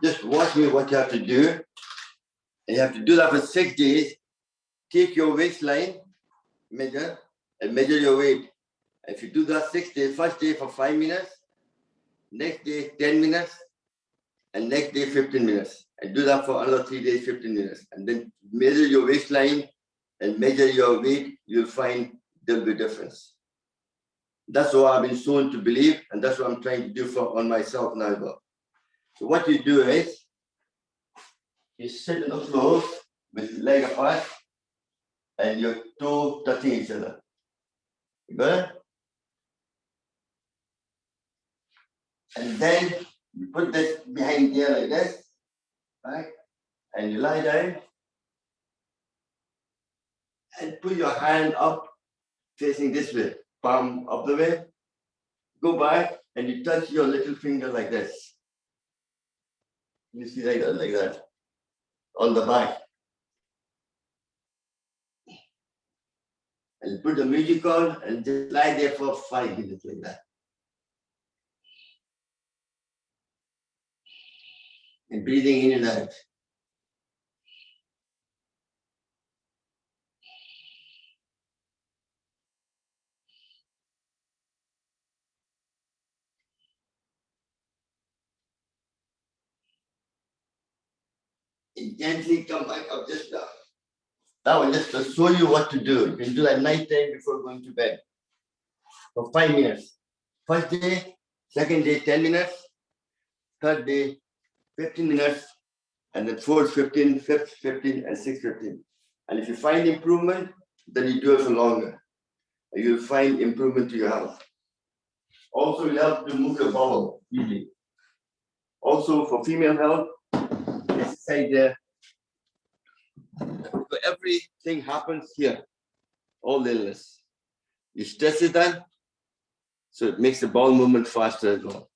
Just watch me what you have to do. And you have to do that for 6 days. Take your waistline, measure, and measure your weight. If you do that 6 days, first day for 5 minutes, next day 10 minutes, and next day 15 minutes. And do that for another 3 days, 15 minutes. And then measure your waistline and measure your weight, you'll find there'll be a difference. That's what I've been shown to believe, and that's what I'm trying to do on myself now. So what you do is, you sit on the floor with your leg apart and your toe touching each other. You got it? And then you put this behind here like this, right? And you lie down and put your hand up facing this way, palm up the way. Go back and you touch your little finger like this. You see like that, on the back. And put the music on and just lie there for 5 minutes like that. And breathing in and out. And gently come back up just now. That will just to show you what to do. You can do that night time before going to bed. For 5 minutes. First day, second day, 10 minutes. Third day, 15 minutes. And then fourth, 15, fifth, 15, and sixth, 15. And if you find improvement, then you do it for longer. And you'll find improvement to your health. Also, it helps to move your bowel easily. Also, for female health, exercise there. So everything happens here, all the illness. You stress it down, so it makes the bowel movement faster as well.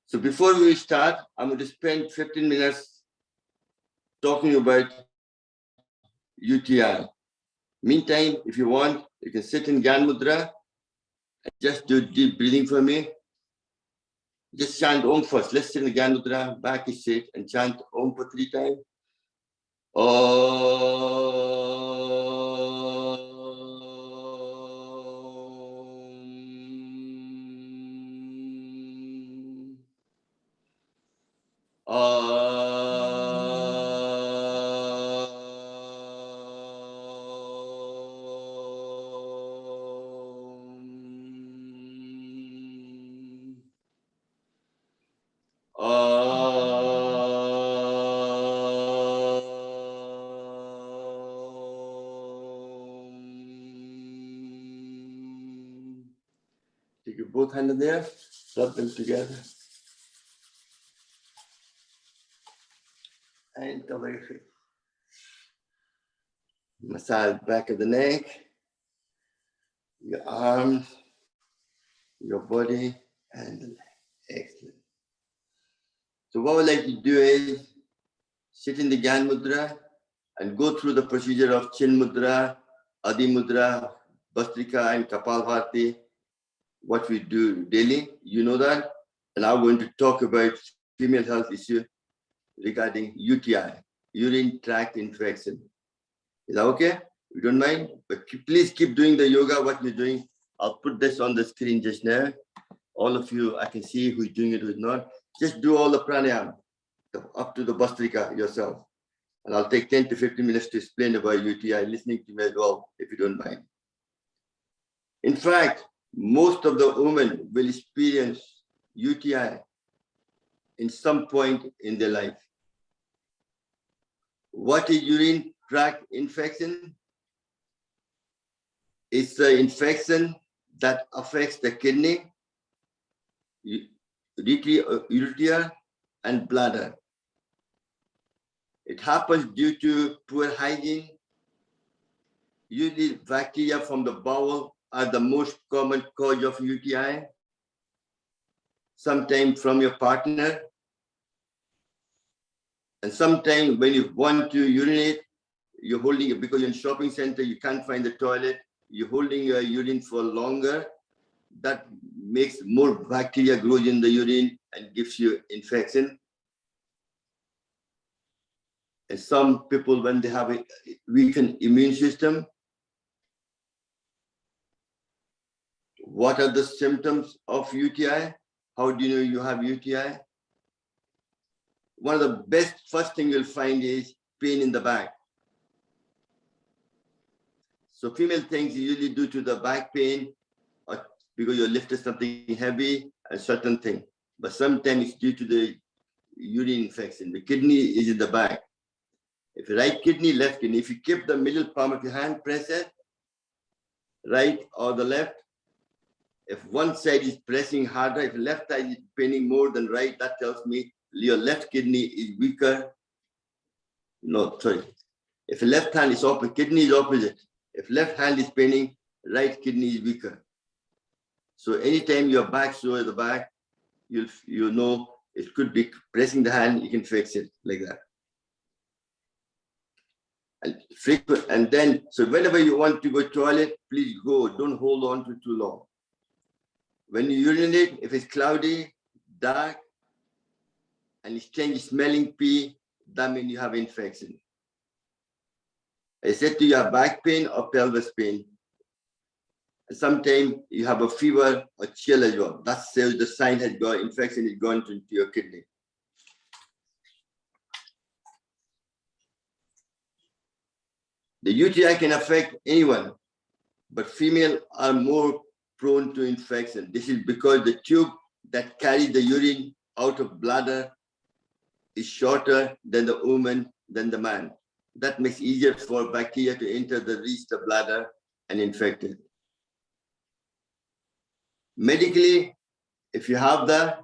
So before we start, I'm going to spend 15 minutes talking about UTI. Meantime, if you want, you can sit in Gyan Mudra and just do deep breathing for me. Just chant Om first. Let's sit in Gyan Mudra, back is straight, and chant Om for 3 times. Take your both hands in there, rub them together. And cover your face. Massage back of the neck, your arms, your body, and the neck. Excellent. So what we'd like to do is sit in the Gyan Mudra and go through the procedure of Chin Mudra, Adi Mudra, Bhastrika, and Kapalbhati. What we do daily, you know that. And I'm going to talk about female health issue regarding UTI, urine tract infection. Is that okay? You don't mind? But please keep doing the yoga, what you're doing. I'll put this on the screen just now. All of you, I can see who's doing it, who's not. Just do all the pranayama up to the Bhastrika yourself. And I'll take 10 to 15 minutes to explain about UTI, listening to me as well, if you don't mind. In fact, most of the women will experience UTI in some point in their life. What is urine tract infection? It's an infection that affects the kidney, ureter, and bladder. It happens due to poor hygiene. Usually bacteria from the bowel are the most common cause of UTI. Sometimes from your partner. And sometimes when you want to urinate, you're holding it because you're in a shopping center, you can't find the toilet, you're holding your urine for longer. That makes more bacteria grows in the urine and gives you infection. And some people, when they have a weakened immune system, what are the symptoms of UTI? How do you know you have UTI? One of the best first thing you'll find is pain in the back. So female things usually due to the back pain or because you lifted something heavy, a certain thing. But sometimes it's due to the urine infection. The kidney is in the back. If the right kidney, left kidney, if you keep the middle palm of your hand, press it, right or the left. If one side is pressing harder, if the left side is paining more than right, that tells me your left kidney is weaker. No, sorry. If the left hand is opposite, kidney is opposite. If left hand is paining, right kidney is weaker. So anytime your back sore at the back, you know it could be pressing the hand, you can fix it like that. And frequent, and then, so whenever you want to go to toilet, please go, don't hold on to too long. When you urinate, if it's cloudy, dark, and it's changing smelling pee, that means you have infection. I said to you have back pain or pelvis pain. And sometimes you have a fever or chill as well. That says the sign has got infection is gone into your kidney. The UTI can affect anyone, but female are more prone to infection. This is because the tube that carries the urine out of bladder is shorter than the woman, than the man. That makes it easier for bacteria to enter reach the bladder and infect it. Medically, if you have that,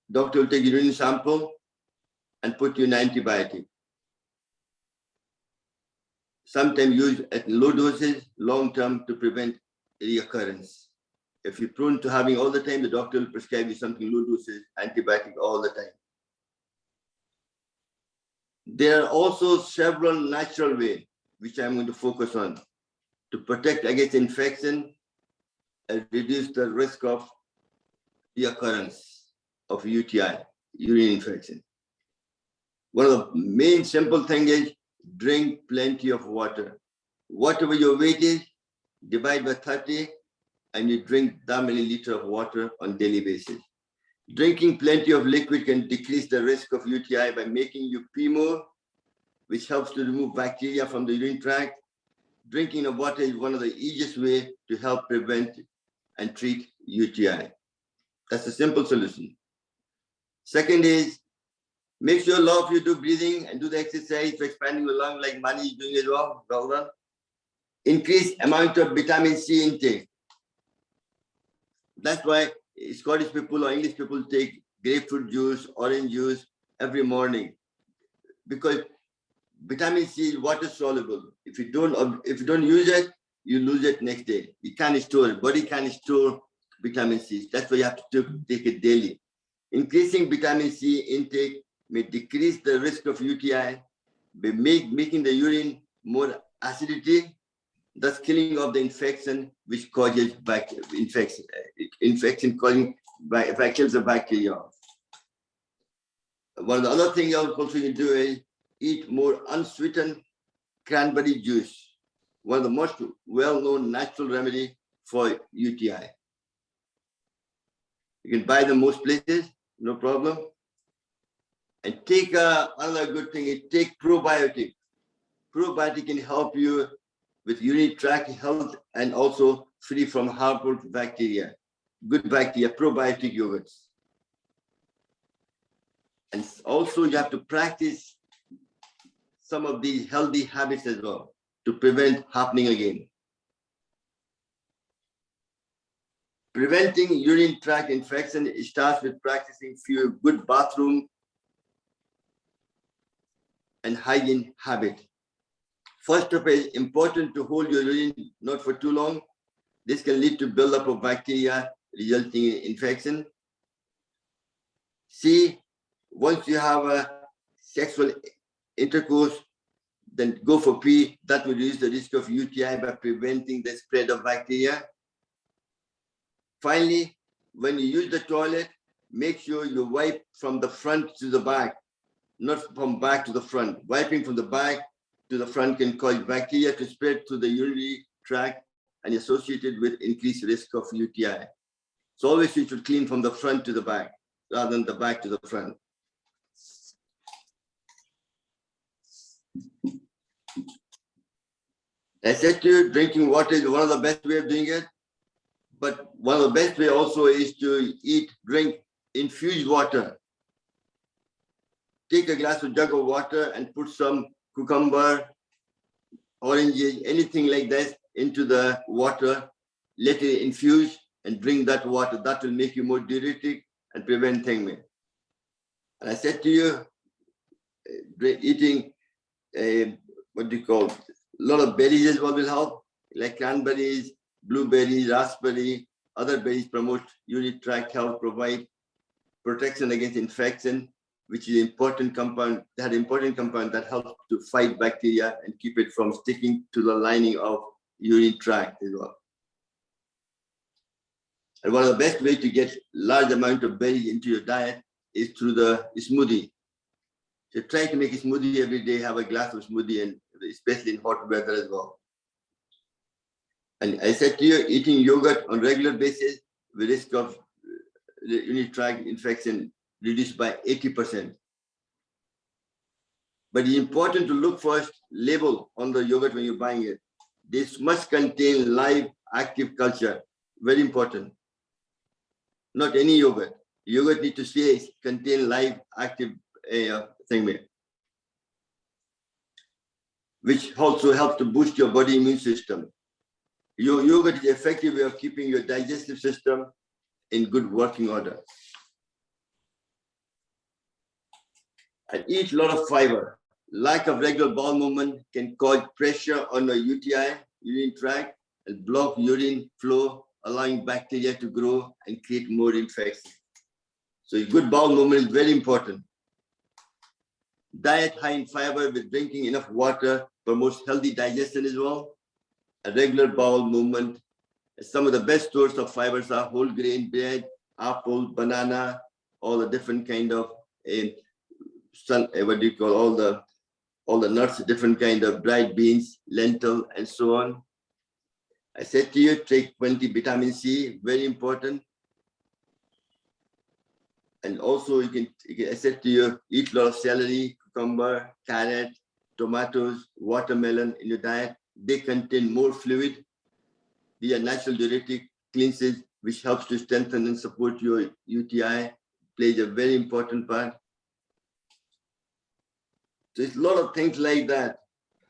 doctor will take urine sample and put you an antibiotic. Sometimes used at low doses, long-term to prevent reoccurrence. If you're prone to having all the time, the doctor will prescribe you something low doses, antibiotic all the time. There are also several natural ways, which I'm going to focus on, to protect against infection and reduce the risk of reoccurrence of UTI, urine infection. One of the main simple things is drink plenty of water. Whatever your weight is, divide by 30, and you drink that many liters of water on a daily basis. Drinking plenty of liquid can decrease the risk of UTI by making you pee more, which helps to remove bacteria from the urine tract. Drinking of water is one of the easiest ways to help prevent and treat UTI. That's a simple solution. Second is, make sure a lot of you do breathing and do the exercise for expanding the lung like Mani is doing as well. Well done. Increase amount of vitamin C intake. That's why Scottish people or English people take grapefruit juice, orange juice every morning, because vitamin C is water soluble. If you don't use it, you lose it next day. You can't store it. Body can't store vitamin C. That's why you have to take it daily. Increasing vitamin C intake may decrease the risk of UTI by making the urine more acidity, thus killing off the infection which causes infection causing kills the bacteria. One of the other things you also can do is eat more unsweetened cranberry juice, one of the most well-known natural remedy for UTI. You can buy them most places, no problem. And take another good thing is take probiotic. Probiotic can help you with urinary tract health and also free from harmful bacteria. Good bacteria, probiotic yogurts. And also you have to practice some of these healthy habits as well to prevent happening again. Preventing urinary tract infection starts with practicing few good bathroom and hygiene habit. First of all, it's important to hold your urine not for too long. This can lead to buildup of bacteria resulting in infection. C, once you have a sexual intercourse, then go for pee. That will reduce the risk of UTI by preventing the spread of bacteria. finally, when you use the toilet, make sure you wipe from the front to the back, not from back to the front. Wiping from the back to the front can cause bacteria to spread through the urinary tract and associated with increased risk of UTI. So always you should clean from the front to the back rather than the back to the front. I said to you, drinking water is one of the best way of doing it. But one of the best way also is to drink infused water. Take a jug of water and put some cucumber, oranges, anything like that into the water. Let it infuse and drink that water. That will make you more diuretic and prevent thinging. And I said to you, eating a lot of berries as well will help, like cranberries, blueberries, raspberry, other berries promote urinary tract health, provide protection against infection, which is an important compound. That important compound that helps to fight bacteria and keep it from sticking to the lining of urinary tract as well. And one of the best ways to get large amount of berries into your diet is through the smoothie. So try to make a smoothie every day, have a glass of smoothie, and especially in hot weather as well. And I said to you, eating yogurt on regular basis, the risk of urinary tract infection reduced by 80%. But it's important to look first label on the yogurt when you're buying it. This must contain live active culture. Very important. Not any yogurt. Yogurt need to say contain live active thing, which also helps to boost your body immune system. Yogurt is an effective way of keeping your digestive system in good working order. And eat a lot of fiber. Lack of regular bowel movement can cause pressure on the UTI, urinary tract, and block urine flow, allowing bacteria to grow and create more infection. So good bowel movement is very important. Diet high in fiber with drinking enough water promotes healthy digestion as well. A regular bowel movement. Some of the best sources of fibers are whole grain bread, apple, banana, all the different kind of all the nuts, different kind of dried beans, lentil, and so on. I said to you, take plenty vitamin C, very important. And also I said to you, eat a lot of celery, cucumber, carrot, tomatoes, watermelon in your diet. They contain more fluid. These are natural diuretic cleanses, which helps to strengthen and support your UTI, plays a very important part. So there's a lot of things like that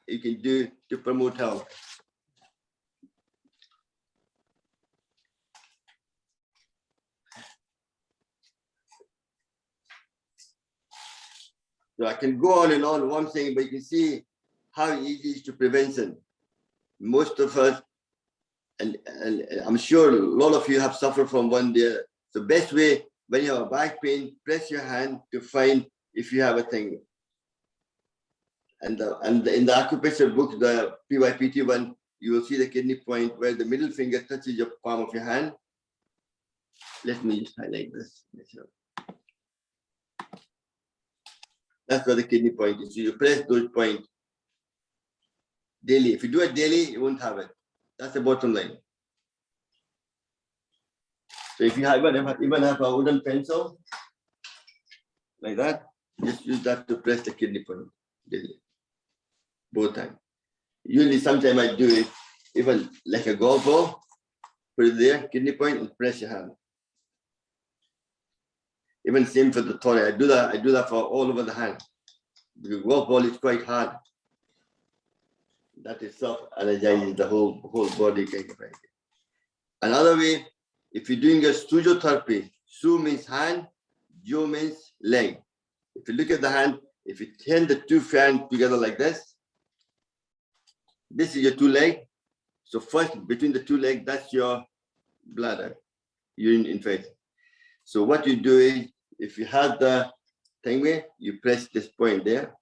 you can do to promote health. So I can go on and on one thing, but you can see how easy it is to prevention. Most of us, and I'm sure a lot of you have suffered from one day. The best way, when you have a back pain, press your hand to find if you have a thing. And in the acupressure book, the PYPT one, you will see the kidney point where the middle finger touches your palm of your hand. Let me just highlight this. That's where the kidney point is. So you press those points daily. If you do it daily, you won't have it. That's the bottom line. So if you even have a wooden pencil, like that, just use that to press the kidney point daily. Both times. Usually, sometimes I do it even like a golf ball, put it there, kidney point, and press your hand. Even same for the thorax. I do that for all over the hand. The golf ball is quite hard. That itself energizes the whole body kind of idea. Another way, if you're doing a physiotherapy, Su means hand, Jo means leg. If you look at the hand, if you turn the two hands together like this is your two legs. So first, between the two legs, that's your bladder, urine infection. So what you do is, if you have the thing where you press this point there,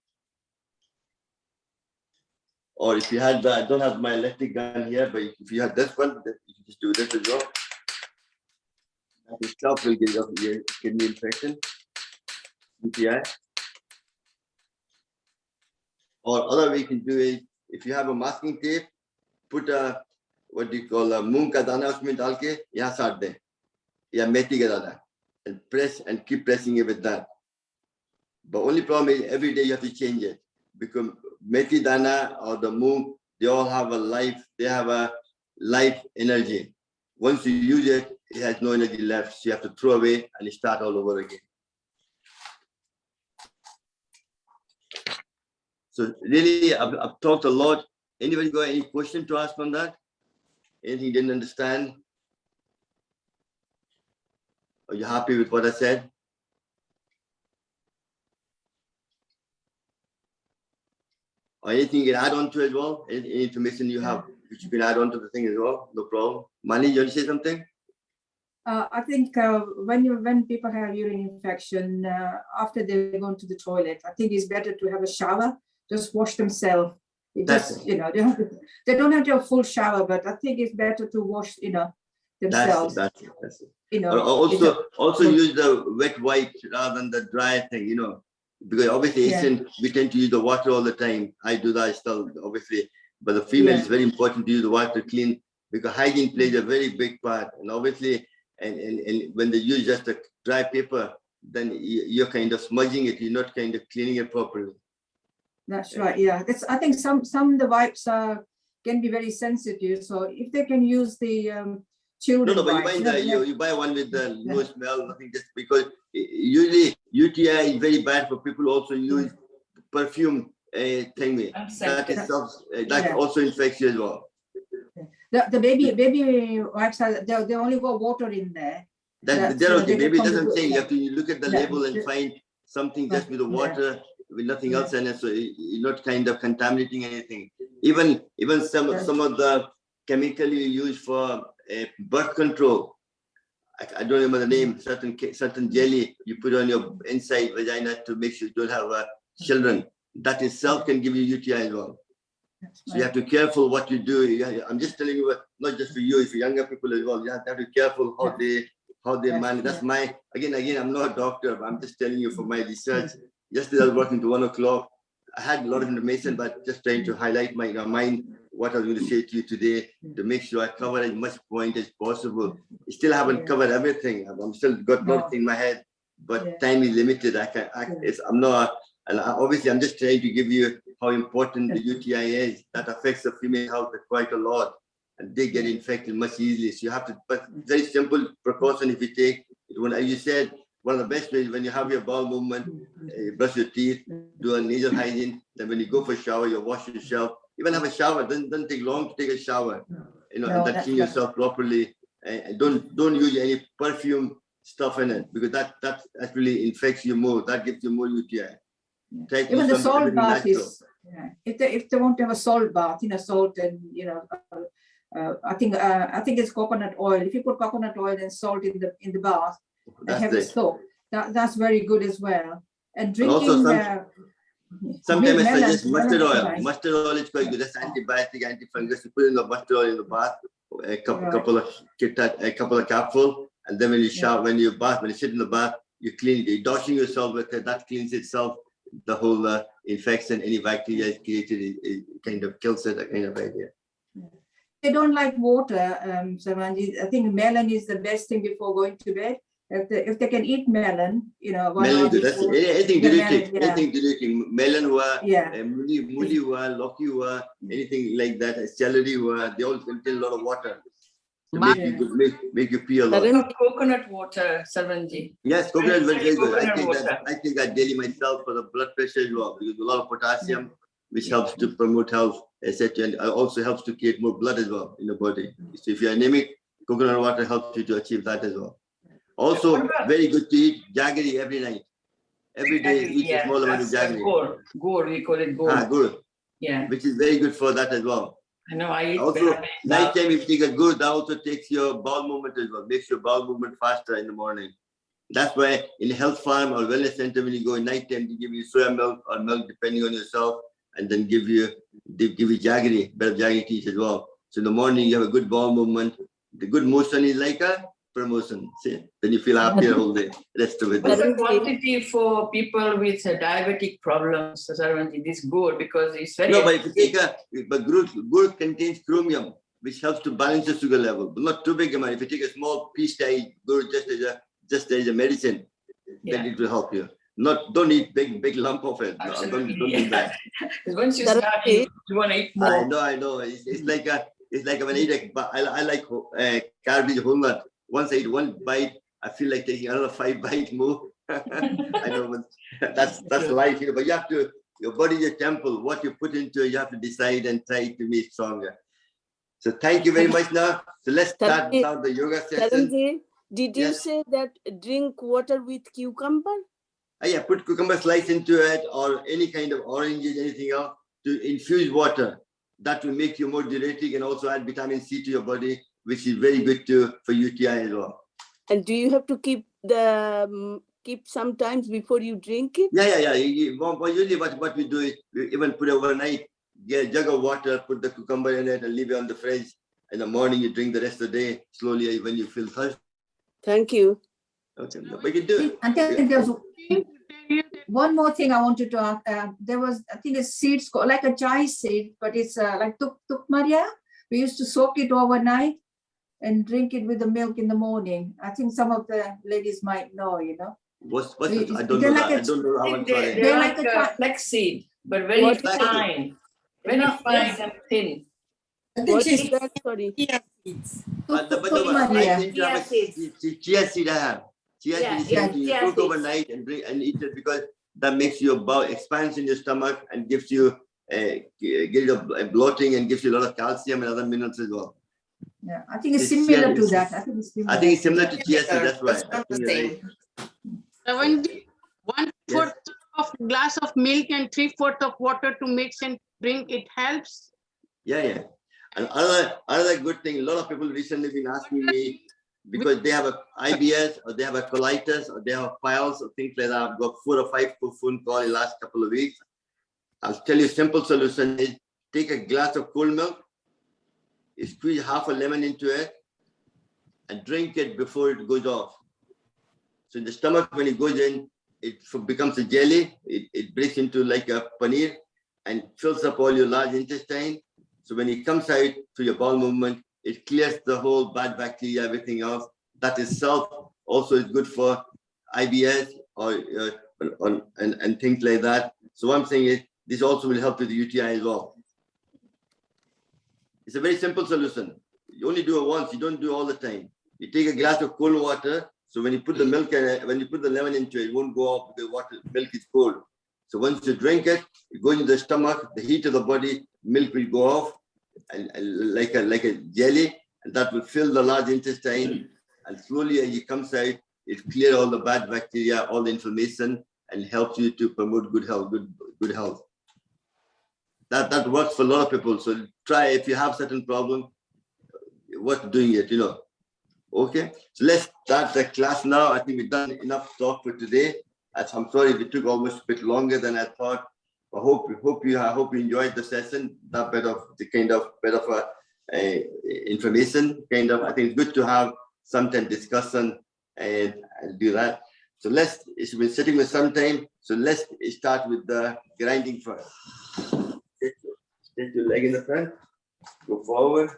or if you had the, I don't have my electric gun here, but if you have this one, you can just do this as well. That itself will give you a kidney infection, UTI. Or other way you can do is, if you have a masking tape, put a, what do you call, a moong ka dana usme dal ke yahan saat de, ya methi ka dana, and press and keep pressing it with that. But only problem is every day you have to change it, because methi dana or the moong, they all have a life, they have a life energy. Once you use it, it has no energy left, so you have to throw away and start all over again. So really, I've talked a lot. Anybody got any question to ask on that? Anything you didn't understand? Are you happy with what I said? Or anything you can add on to it as well? Any information you have, which you can add on to the thing as well? No problem. Mani, you want to say something? I think when people have urine infection, after they go to the toilet, I think it's better to have a shower, just wash themselves. They don't have to have a full shower, but I think it's better to wash, themselves. That's it. Also use the wet wipe rather than the dry thing, because obviously Asian, we tend to use the water all the time. I do that still, obviously, but the female is very important to use the water to clean, because hygiene plays a very big part. And obviously, and when they use just a dry paper, then you're kind of smudging it. You're not kind of cleaning it properly. That's right. Yeah, I think some of the wipes can be very sensitive. So if they can use the children but wipes, you buy one with the no smell, nothing, just because usually UTI is very bad for people who also use perfume thing. That itself that also infects you as well. The baby wipes they only got water in there. They're okay. Baby doesn't say. You have to look at the label and find something just with the water, with nothing else in it, so you're not kind of contaminating anything. Even some of the chemical you use for birth control, I don't remember the name, certain jelly you put on your inside vagina to make sure you don't have children. That itself can give you UTI as well. So you have to be careful what you do. I'm just telling you, not just for you, it's for younger people as well. You have to be careful how they manage. That's my, again, I'm not a doctor, but I'm just telling you for my research. Yesterday I was working to 1 o'clock. I had a lot of information, but just trying to highlight my mind, what I was going to say to you today, to make sure I cover as much point as possible. Still haven't covered everything. I'm still got a lot in my head, but time is limited. I'm not, and obviously I'm just trying to give you how important the UTI is. That affects the female health quite a lot, and they get infected much easily. So you have to, but very simple precaution if you take it. When, as you said, one of the best ways when you have your bowel movement, brush your teeth, do a nasal hygiene. Then when you go for a shower, you wash yourself. Even have a shower. Doesn't take long to take a shower. And that clean yourself properly. And don't use any perfume stuff in it, because that really infects you more. That gives you more UTI. Even the salt bath is. If they want to have a salt bath, salt and I think it's coconut oil. If you put coconut oil and salt in the bath and have a soak, that's very good as well. And drinking. Sometimes I suggest mustard oil. Mustard oil is quite good. That's antibiotic, antifungus. You put in the mustard oil in the bath, a couple of capsules, and then when you shower, when you sit in the bath, you clean it. You're dashing yourself with it. That cleans itself. The whole infection, any bacteria is created, it kind of kills it. That kind of idea. They don't like water, Sarvanji. I think melon is the best thing before going to bed. If they can eat melon, melon, that's anything diluting. Melon muli loki anything like that, celery they all contain a lot of water. Make you pee a lot. There is coconut water, Sarvanji. Yes, coconut is very good. I take that daily myself for the blood pressure as well, because a lot of potassium, which helps to promote health, etc. And also helps to create more blood as well in the body. So if you're anemic, coconut water helps you to achieve that as well. Also, very good to eat jaggery every night. Every day, eat a small amount of jaggery. Gur, we call it gur. Gur. Yeah. Which is very good for that as well. I know, I eat. Also, nighttime, if you take a gur, that also takes your bowel movement as well. Makes your bowel movement faster in the morning. That's why in a health farm or wellness center, when you go at nighttime, they give you soya milk or milk, depending on yourself, and then give you jaggery, better jaggery tea as well. So in the morning, you have a good bowel movement. The good motion is like a promotion. See, then you feel happier all day, rest of it. What's the quantity for people with diabetic problems, Sarvanji? This good because it's very. No, but if you take but good contains chromium, which helps to balance the sugar level, but not too big amount. If you take a small piece, good just as a medicine, then it will help you. Don't eat big lump of it. No, don't do that. Once you start, you want to eat more. I know. It's like when I eat I like cabbage whole nut. Once I eat one bite, I feel like taking another 5 bites more. I know, but that's life, but you have to, your body is a temple. What you put into it, you have to decide and try to be stronger. So thank you very much now. So let's start now the yoga session. Taranji, did you say that drink water with cucumber? Yeah, put cucumber slice into it or any kind of oranges, anything else to infuse water. That will make you more diuretic and also add vitamin C to your body, which is very good for UTI as well. And do you have to keep sometimes before you drink it? Yeah. Usually what we do is we even put it overnight, get a jug of water, put the cucumber in it and leave it on the fridge. In the morning, you drink the rest of the day slowly when you feel thirsty. Thank you. Okay, but you do it. I think there's one more thing I wanted to ask. There was, I think, a seeds like a chai seed, but it's like tuk Maria. We used to soak it overnight and drink it with the milk in the morning. I think some of the ladies might know, What's it? I don't know. I don't know how I'm sorry. They're like a flaxseed, but very fine. Very fine and thin. What is that? Sorry. Chia seed I have. Chia seed you cook overnight and drink and eat it because that makes your bowel expands in your stomach and gives you get rid of bloating and gives you a lot of calcium and other minerals as well. Yeah, I think it's similar to that. I think it's similar to chia seed. That's right. I think you're right. 1/4 of glass of milk and 3/4 of water to mix and drink. It helps. Yeah. And another good thing, a lot of people recently been asking me because they have a IBS or they have a colitis or they have piles or things like that. I've got 4 or 5 phone calls in the last couple of weeks. I'll tell you a simple solution is take a glass of cold milk, squeeze half a lemon into it and drink it before it goes off. So in the stomach, when it goes in, it becomes a jelly. It breaks into like a paneer and fills up all your large intestine. So when it comes out to your bowel movement, it clears the whole bad bacteria, everything else. That itself also is good for IBS and things like that. So what I'm saying is this also will help with the UTI as well. It's a very simple solution. You only do it once. You don't do it all the time. You take a glass of cold water. So when you put the milk in, when you put the lemon into it, it won't go off because milk is cold. So once you drink it, it goes into the stomach, the heat of the body, milk will go off and like a jelly, and that will fill the large intestine. And slowly as it comes out, it clears all the bad bacteria, all the inflammation, and helps you to promote good health, good health. That works for a lot of people. So try if you have certain problem, worth doing it, Okay, so let's start the class now. I think we've done enough talk for today. I'm sorry if it took almost a bit longer than I thought. I hope you enjoyed the session. That bit of information. I think it's good to have some discussion and do that. So it's been sitting with some time. So let's start with the grinding first. Take your leg in the front. Go forward.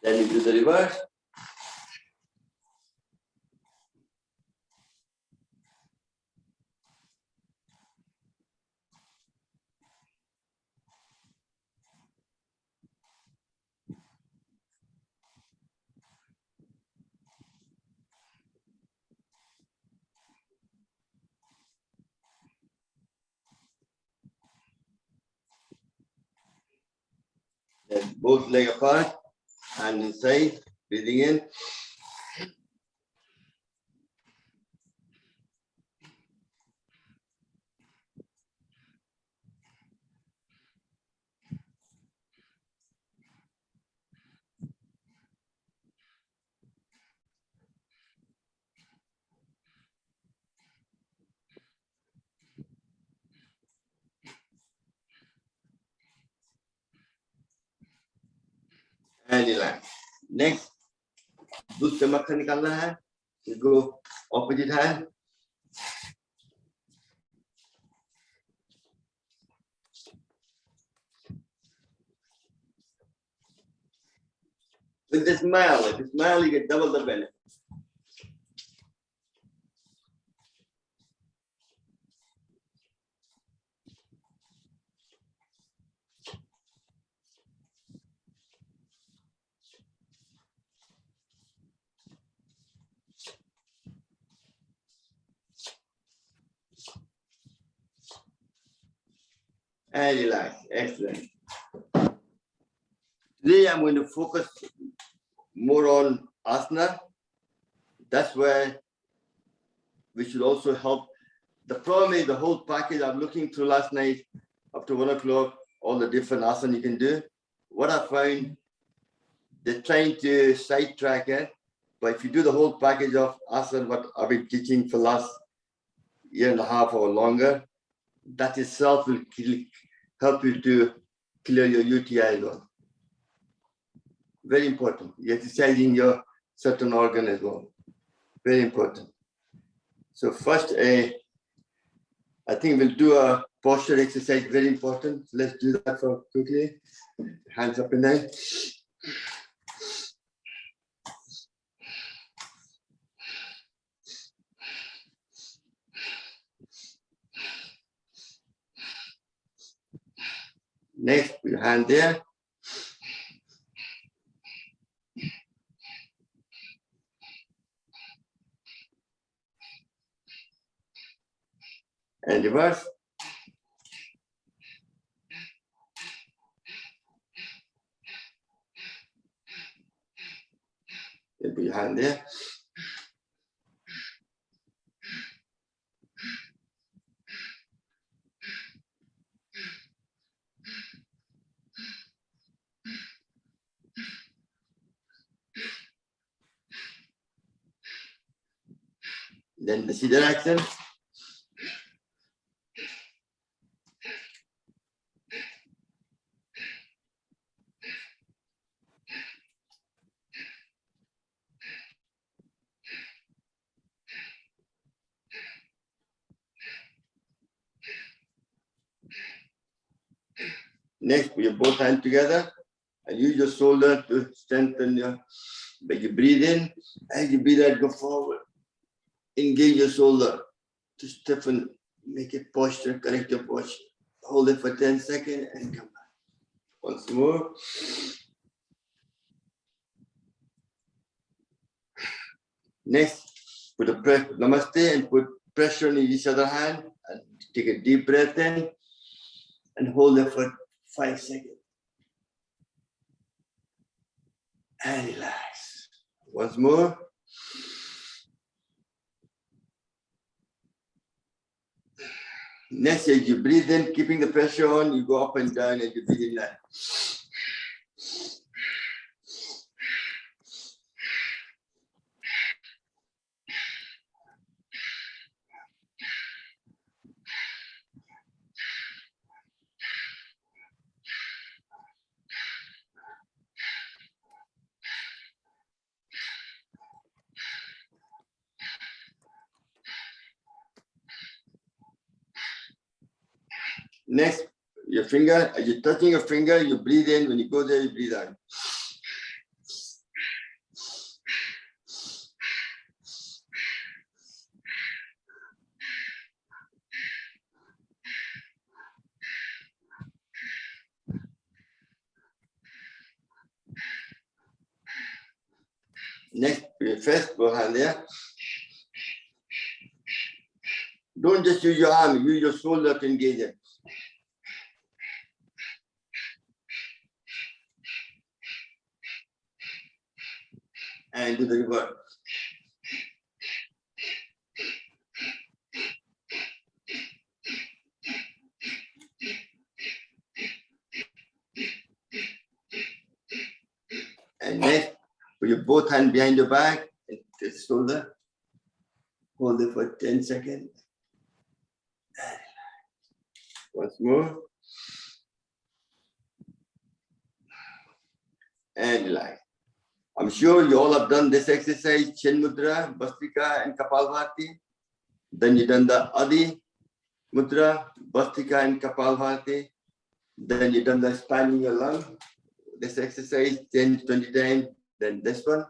Then you do the reverse. Then both legs apart, hand inside, breathing in. Next, दूध से मक्खन निकालना है. You go opposite hand. With the smile, you get double the benefit. And relax. Excellent. Today I'm going to focus more on asana. That's where we should also help. The problem is the whole package I'm looking through last night up to 1 o'clock, all the different asana you can do. What I find, they're trying to sidetrack it, but if you do the whole package of asana, what I've been teaching for the last year and a half or longer, that itself will help you to clear your UTI as well. Very important. You're exercising your certain organ as well. Very important. So first, I think we'll do a posture exercise, very important. Let's do that for quickly. Hands up and down. Next, put your hand there. And reverse. Then put your hand there. Then the scissor action. Next, put your both hands together and use your shoulder to strengthen your, but you breathe in, as you breathe out, go forward. Engage your shoulder to stiffen, make it posture, correct your posture. Hold it for 10 seconds and come back. Once more. Next, put a namaste and put pressure on each other hand and take a deep breath in and hold it for 5 seconds. And relax. Once more. Next, as you breathe in, keeping the pressure on, you go up and down as you breathe in that. Next, your finger, as you're touching your finger, you breathe in. When you go there, you breathe out. Next, your fist, go hand there. Don't just use your arm, use your shoulder to engage it. And do the reverse. And next, put your both hands behind your back and the shoulder. Hold it for 10 seconds. Once more. And relax. I'm sure you all have done this exercise, Chin Mudra, Bhastrika, and Kapalbhati. Then you done the Adi Mudra, Bhastrika, and Kapalbhati. Then you done the expanding your lung. This exercise 10 to 20 times. Then this one.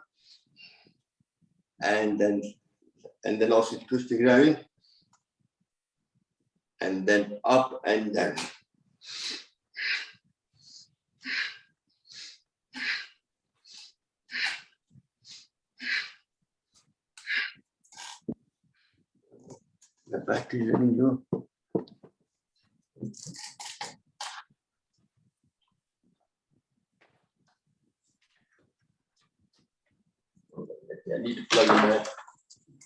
And then also twisting around. And then up and down. The back is running low. I need to plug in that.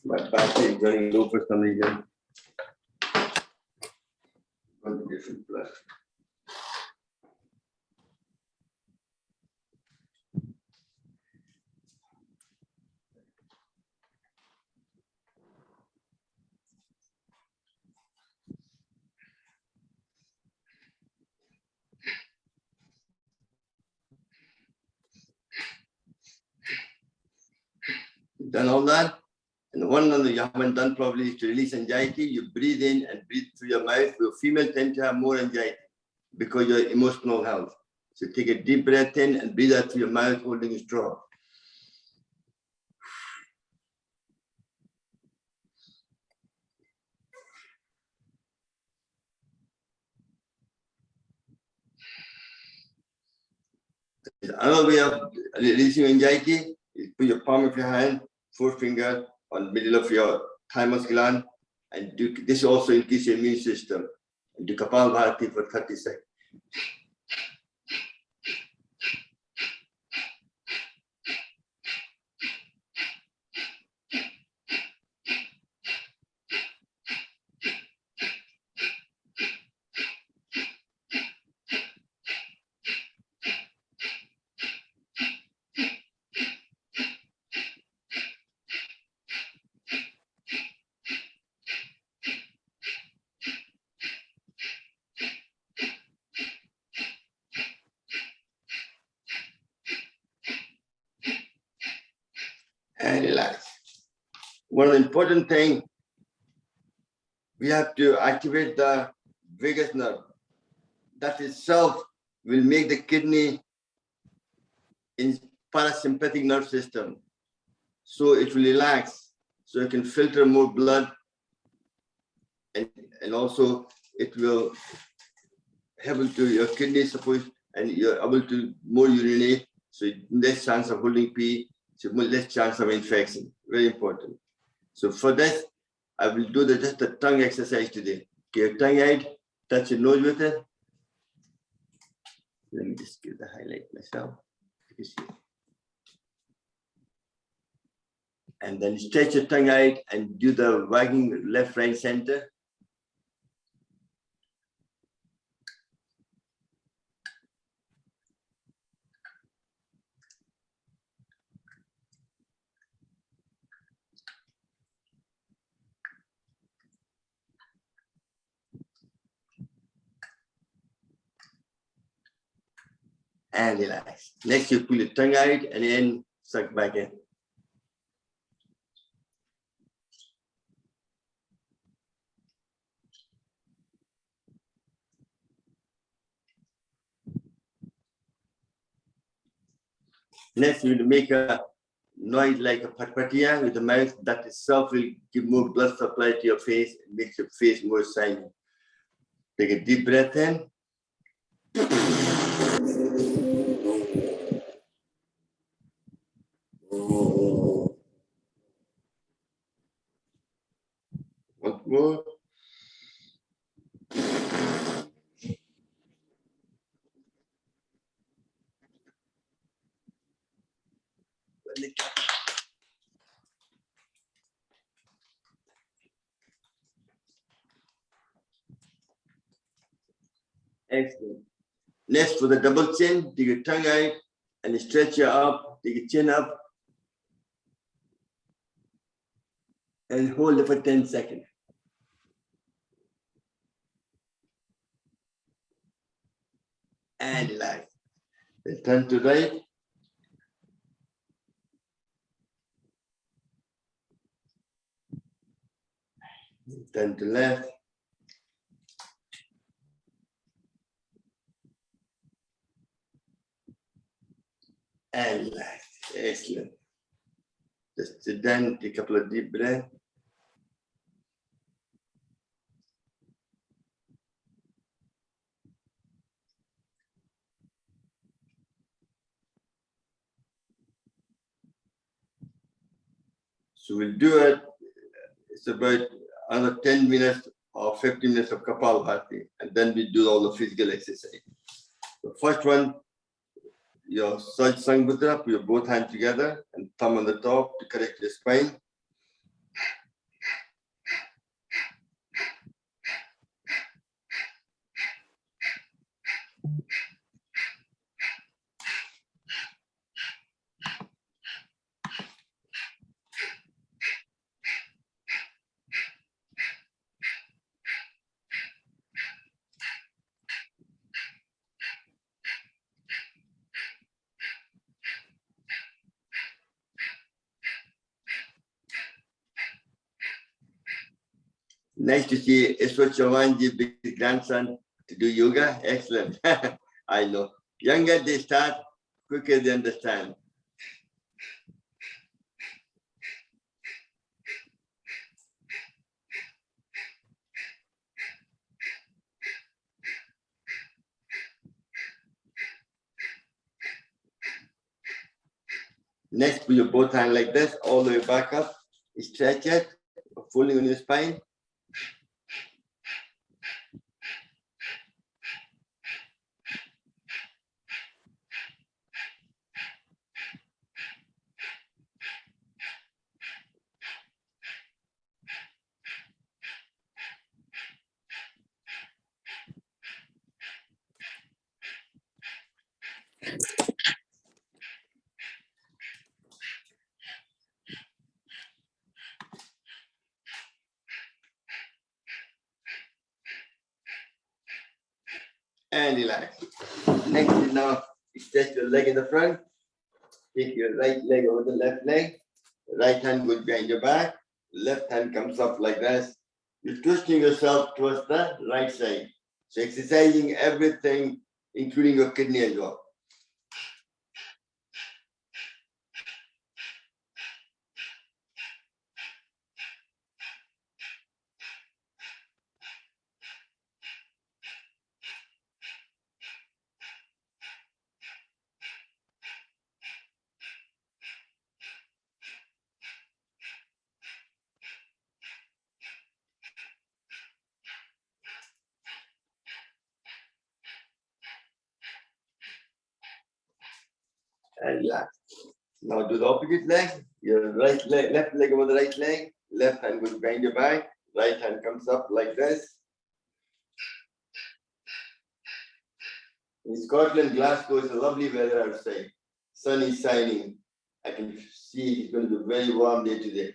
My battery is running low for some reason. One different plug. Done all that? And one that you haven't done probably is to release anxiety. You breathe in and breathe through your mouth. The female tend to have more anxiety because of your emotional health. So take a deep breath in and breathe out through your mouth, holding a straw. Another way of releasing anxiety is put your palm of your hand, forefinger on the middle of your thymus gland, and do this also increases your immune system. And do Kapalbhati for 30 seconds. And relax. One of the important things, we have to activate the vagus nerve. That itself will make the kidney in parasympathetic nerve system. So it will relax, so it can filter more blood, and also it will help to your kidney support, and you're able to more urinate, so less chance of holding pee, so less chance of infection. Very important. So for this, I will do just the tongue exercise today. Get your tongue out, touch your nose with it. Let me just give the highlight myself. You see. And then stretch your tongue out and do the wagging left, right, center. And relax. Next, you pull your tongue out and then suck back in. Next, you will make a noise like a patpatia with the mouth. That itself will give more blood supply to your face and makes your face more shiny. Take a deep breath in. Once more. Excellent. Next, for the double chin, take your tongue out and stretch it up, take your chin up, and hold it for 10 seconds. And relax. Then turn to right. Turn to left. And relax. Excellent. Just sit down, take a couple of deep breaths. So we'll do it. It's about another 10 minutes or 15 minutes of Kapalbhati, and then we do all the physical exercise. The first one, your Satsang Mudra, put your both hands together and thumb on the top to correct your spine. Nice to see Ishwar Chauhan's big grandson to do yoga. Excellent. I know. Younger they start, quicker they understand. Next, put your both hands like this, all the way back up. Stretch it, fully on your spine. And relax. Next is now stretch your leg in the front. Take your right leg over the left leg. Right hand goes behind your back. Left hand comes up like this. You're twisting yourself towards the right side. So exercising everything, including your kidney as well. And relax. Now do the opposite leg. Your right leg, left leg over the right leg. Left hand goes behind your back. Right hand comes up like this. In Scotland, Glasgow is a lovely weather outside. Sun is shining. I can see it's going to be a very warm day today.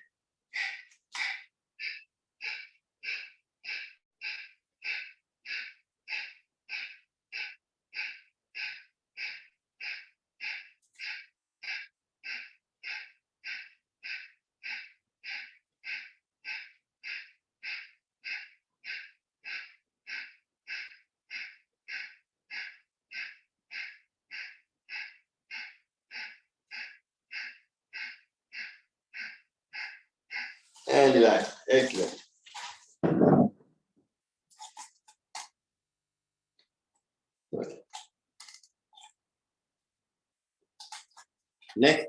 And relax. Excellent. Okay. Next,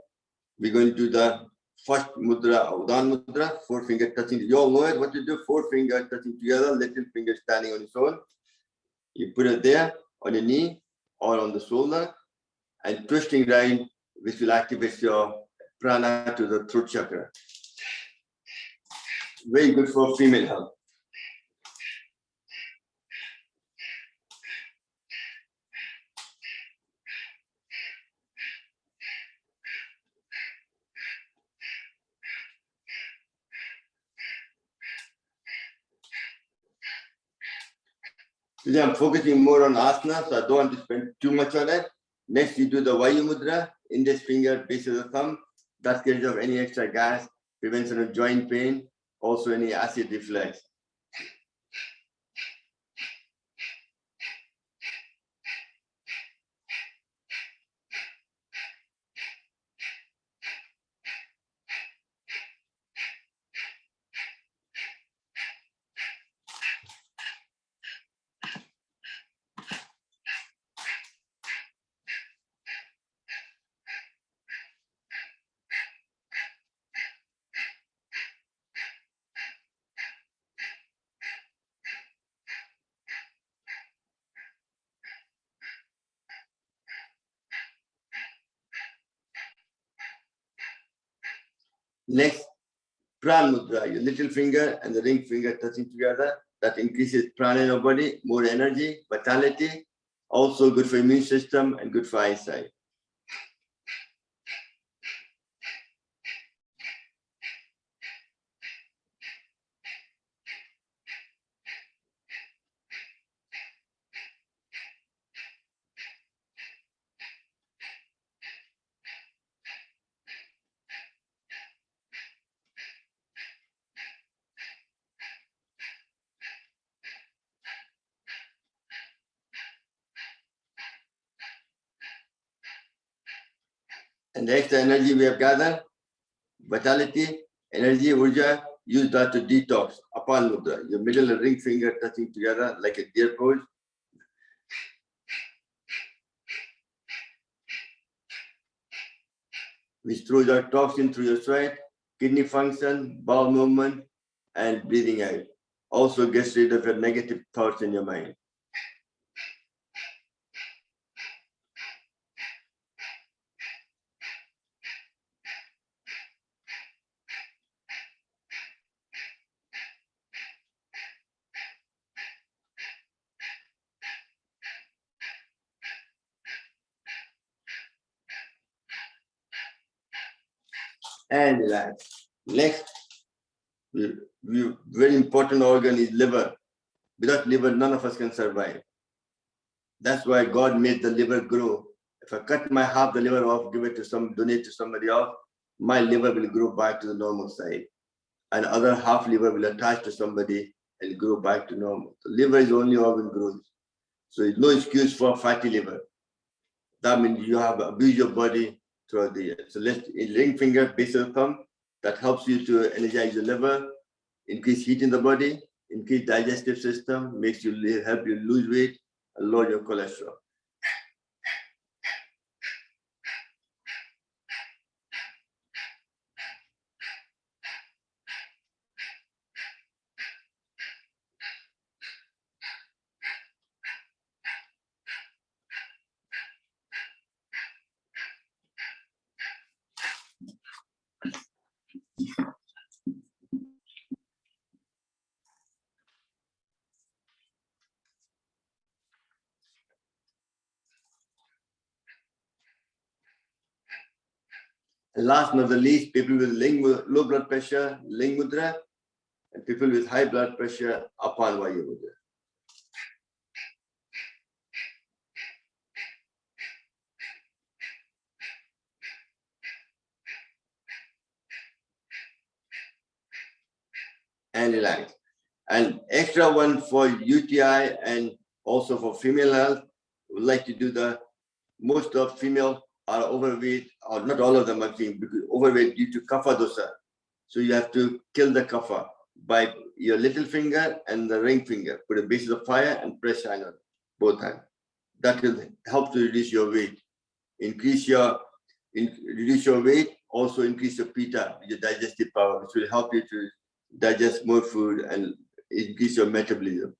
we're going to do the first mudra, Udan mudra, 4 fingers touching. You all know it, what to do, 4 fingers touching together, little finger standing on its own. You put it there on your knee or on the shoulder and twisting right, which will activate your prana to the throat chakra. Very good for female health. Today I'm focusing more on asana, so I don't want to spend too much on it. Next, you do the Vayu mudra, index finger, base of the thumb. That gets rid of any extra gas, prevention of joint pain, also any acid reflux. Next, Pran Mudra, your little finger and the ring finger touching together. That increases prana in your body, more energy, vitality, also good for immune system and good for eyesight. And the extra energy we have gathered, vitality, energy, urja, use that to detox. Apan Mudra, your middle and ring finger touching together like a deer pose. Which throws out toxin through your sweat, kidney function, bowel movement, and breathing out. Also gets rid of your negative thoughts in your mind. And relax. Next, very important organ is liver. Without liver, none of us can survive. That's why God made the liver grow. If I cut my half the liver off, give it to donate to somebody else, my liver will grow back to the normal side. And other half liver will attach to somebody and grow back to normal. The liver is the only organ grows. So there's no excuse for fatty liver. That means you have abused your body throughout the year. So let's ring finger, base of the thumb, that helps you to energize your liver, increase heat in the body, increase digestive system, makes you help you lose weight and lower your cholesterol. And last but not the least, people with low blood pressure, ling mudra, and people with high blood pressure, apan vayu mudra. And relax. And extra one for UTI and also for female health, we would like to do most of female are overweight, or not all of them are overweight due to kapha dosa. So you have to kill the kapha by your little finger and the ring finger. Put a base of fire and press on both hands. That will help to reduce your weight. Reduce your weight, also increase your pita, your digestive power, which will help you to digest more food and increase your metabolism.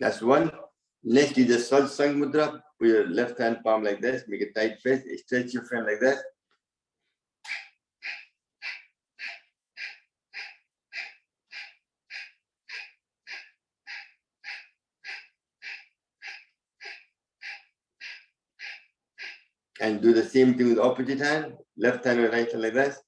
That's one. Next is the satsang mudra. Put your left hand palm like this, make a tight fist, stretch your hand like that. And do the same thing with the opposite hand, left hand and right hand like this.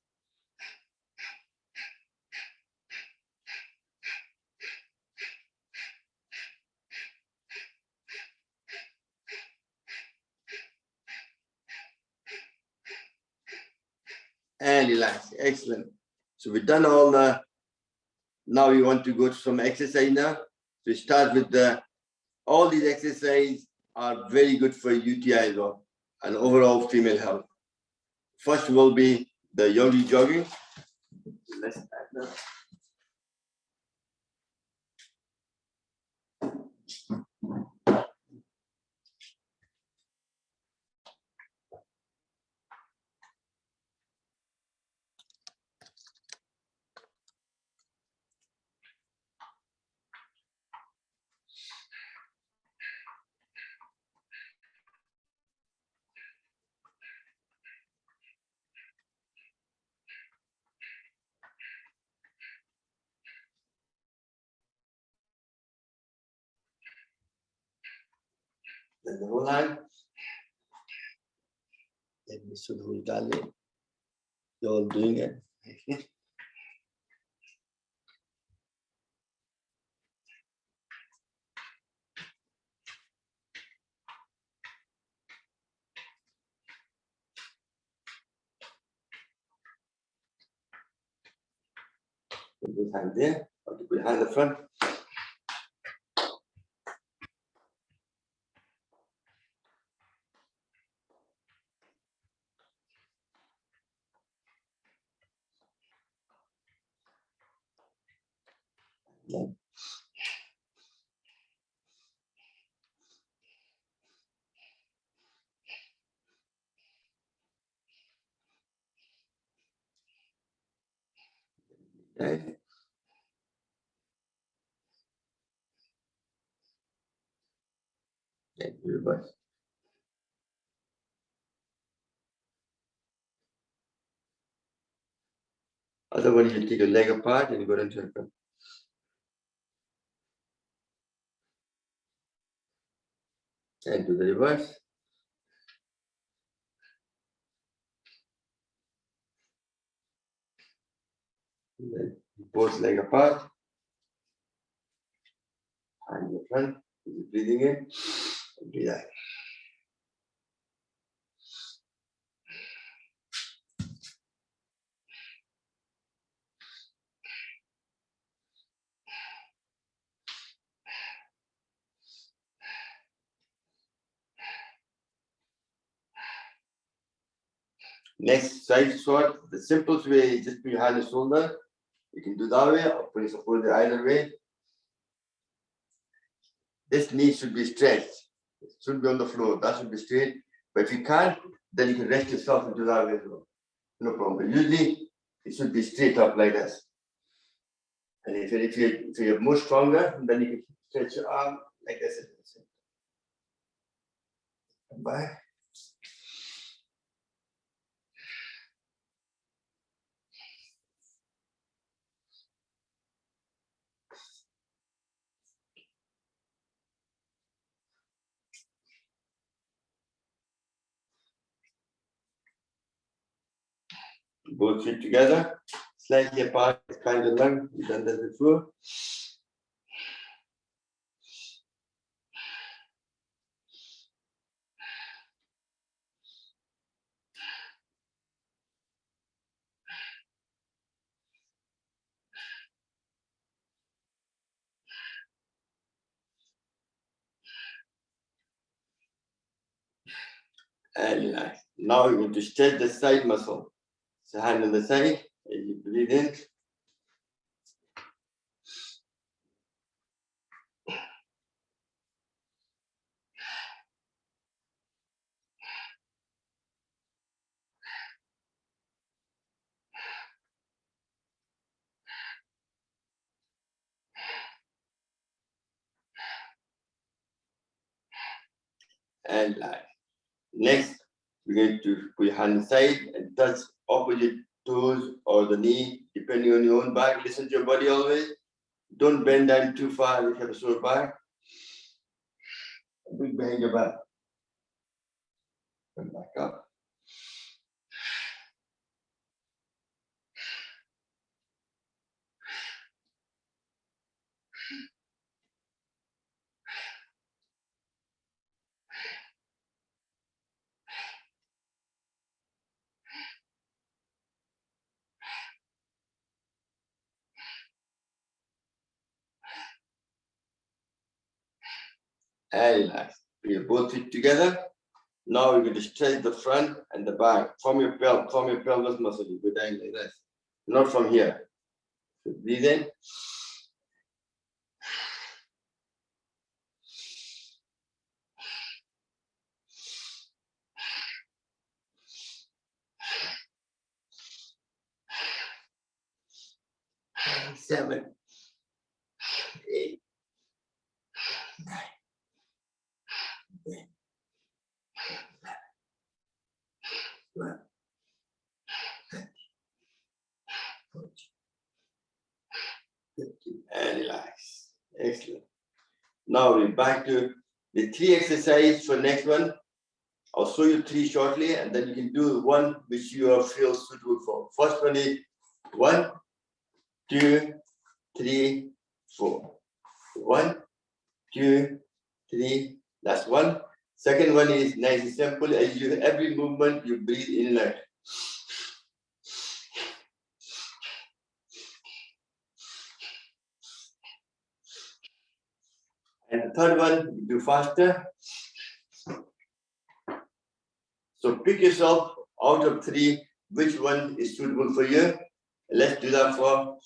And relax. Excellent. So we've done all now we want to go to some exercise now. So start with all these exercises are very good for UTI as well and overall female health. First will be the Yogi Jogging. Let's start now. the whole hand. Let me show the whole garlic. You're all doing it. Put your hand there. Okay, put your hand in the front. Yeah. Okay. Thank you very much. Otherwise, you take your leg apart and you go into the front. And do the reverse. And then both leg apart. And in the front. Breathing in. And breathe out. Next side squat, the simplest way is just put your hand on the shoulder. You can do that way or put support the either way. This knee should be stretched. It should be on the floor. That should be straight. But if you can't, then you can rest yourself and do that way as well. No problem. But usually it should be straight up like this. And if you're more stronger, then you can stretch your arm like this. Come back. Both feet together, slightly apart, kind of lung. We've done that before. And relax. Now we're going to stretch the side muscle. So hand on the side, and you breathe in. And relax. Next, we're going to put your hand inside and touch opposite toes or the knee, depending on your own back. Listen to your body always. Don't bend down too far if you have a sore back. Bring behind your back. Come back up. And relax. Put your both feet together. Now we're going to stretch the front and the back from your pelvis muscle. You go down like this, not from here. So breathe in. And 7, 8, 9, 10, 11, 12, 13, 14, 15, and relax. Excellent. Now we're back to the 3 exercises for next one. I'll show you 3 shortly, and then you can do one which you feel suitable for. First one is 1, 2, 3, 4. 1, 2, 3. That's one. Second one is nice and simple. As you every movement you breathe in and out. And the third one, you do faster. So pick yourself out of 3, which one is suitable for you. Let's do that for,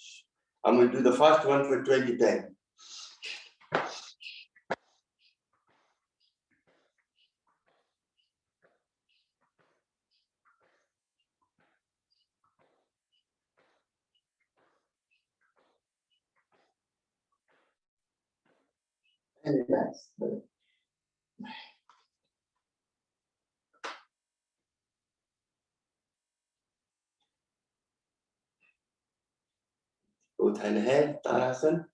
I'm going to do the first one for 20 times. Relax. Both hand ahead, Tadasana.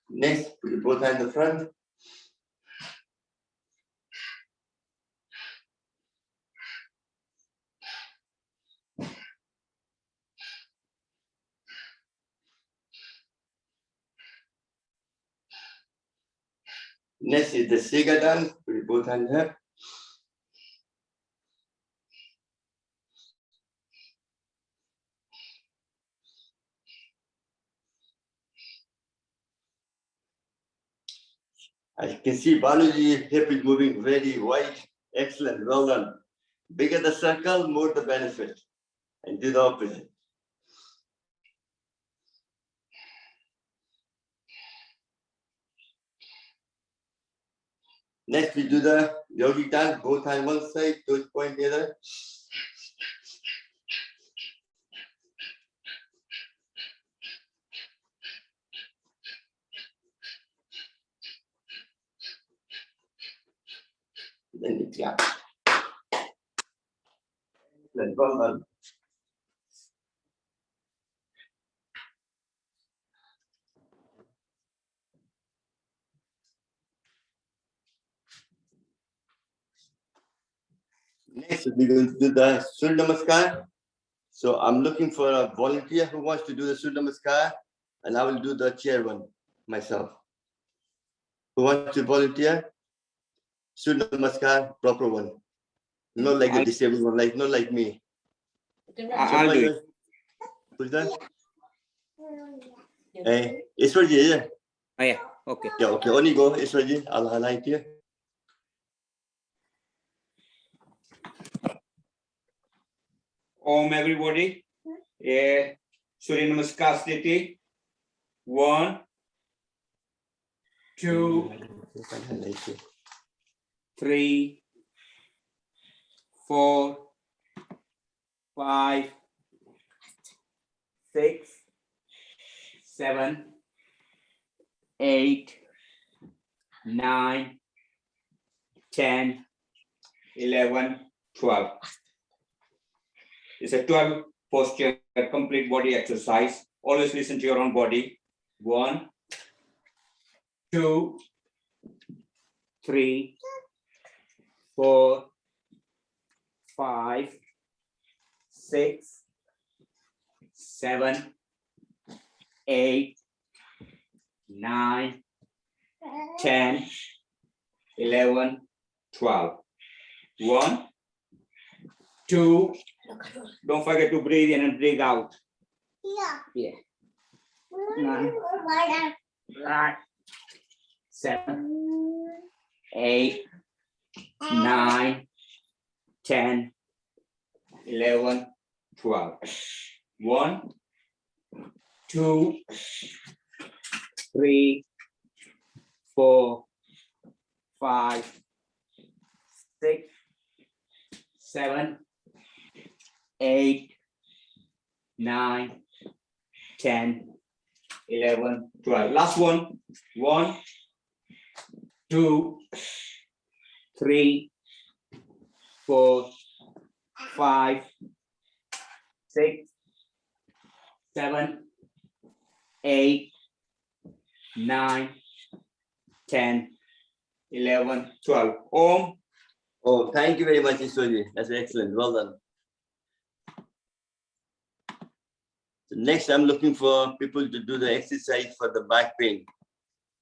Next, put your both hands in the front. Next is the Sigadan. Put your both hands here. As you can see, Banuji's hip is moving very wide. Excellent, well done. Bigger the circle, more the benefit. And do the opposite. Next, we do the yogi dance, both hands one side, toes point the other. Then you clap. Then well done. Next, we're going to do the Surya Namaskar. So I'm looking for a volunteer who wants to do the Surya Namaskar, and I will do the chair one myself. Who wants to volunteer? Surya Namaskar, proper one. Not like the disabled one, not like me. I'll do it. Who's that? Hey, Iswarji, yeah? Oh, yeah, okay. Yeah, okay, on you go, Iswarji. I'll highlight you. Om everybody. Yeah. Surya Namaskar Sthiti. 1, 2, 3, 4, 5, 6, 7, 8, 9, 10, 11, 12. It's a 12 posture, complete body exercise. Always listen to your own body. 1, 2, 3, 4, 5, 6, 7, 8, 9, 10, 11, 12. 1, 2, don't forget to breathe in and breathe out. Yeah. 9, 7, 8, 9, 10, 11, 12. 1, 2, 3, 4, 5, 6, 7, 8, 9, 10, 11, 12. Last one. 1, 2, 3, 4, 5, 6, 7, 8, 9, 10, 11, 12. Om. Oh, thank you very much, Ishwarji. That's excellent. Well done. So next, I'm looking for people to do the exercise for the back pain.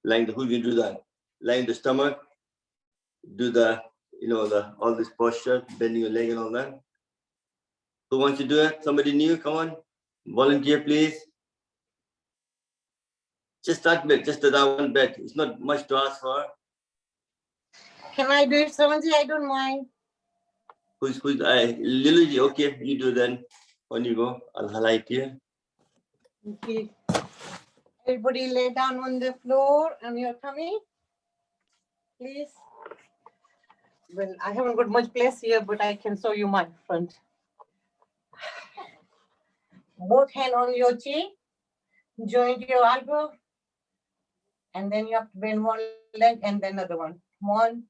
Lying, who can do that? Lying the stomach, do the, all this posture, bending your leg and all that. Who wants to do it? Somebody new? Come on. Volunteer, please. Just that bit, just that one bit. It's not much to ask for. Can I do it, Samanji? I don't mind. Liluji, okay, you do then. On you go. I'll highlight here. Okay. Everybody lay down on the floor and your tummy, please. Well, I haven't got much place here, but I can show you my front. Both hands on your cheek, joint your elbow, and then you have to bend one leg and then another one. 1,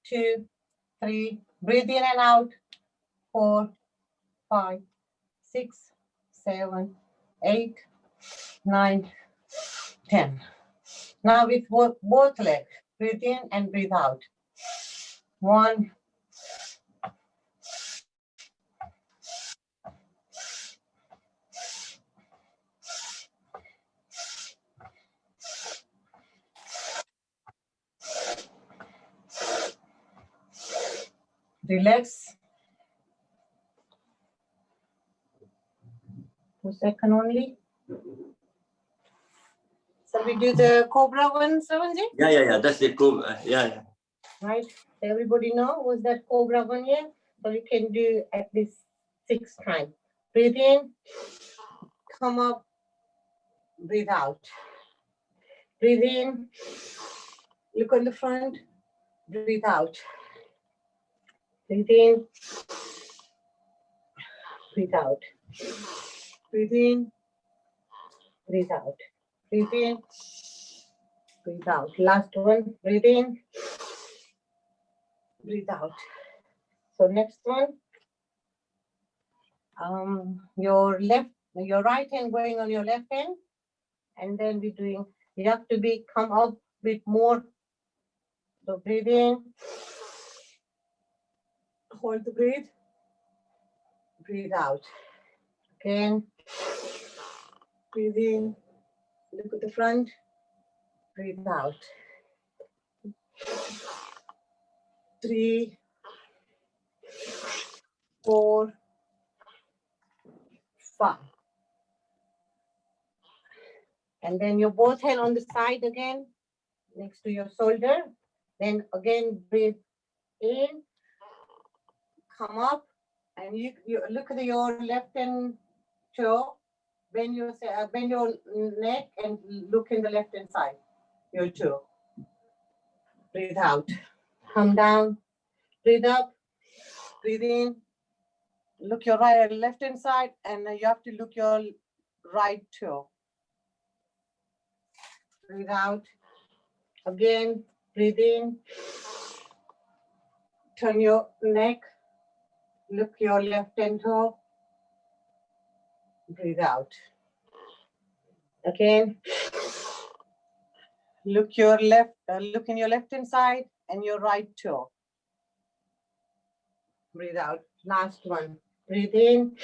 2, 3. Breathe in and out. 4, 5, 6, 7, 8, 9, 10. Now with both legs, breathe in and breathe out. 1, relax. 2 seconds only. So we do the cobra one, Savanji? Yeah. That's it. Cool. Yeah. Right? Everybody know what's that cobra one here? So you can do at least 6 times. Breathe in, come up, breathe out. Breathe in, look on the front, breathe out. Breathe in, breathe out. Breathe in, breathe out. Breathe in, breathe out. Last one, breathe in, breathe out. So next one, your right hand going on your left hand, and then we're doing, you have to come up with more. So breathe in, hold the breath, breathe out. Again, breathe in, look at the front, breathe out. 3, 4, 5. And then your both hand on the side again, next to your shoulder. Then again, breathe in, come up, and you look at your left hand toe, bend your neck and look in the left hand side, your toe. Breathe out, come down, breathe up, breathe in, look your left hand side, and you have to look your right toe. Breathe out, again, breathe in, turn your neck, look your left hand toe, breathe out. Again, look in your left hand side and your right toe. Breathe out. Last one. Breathe in,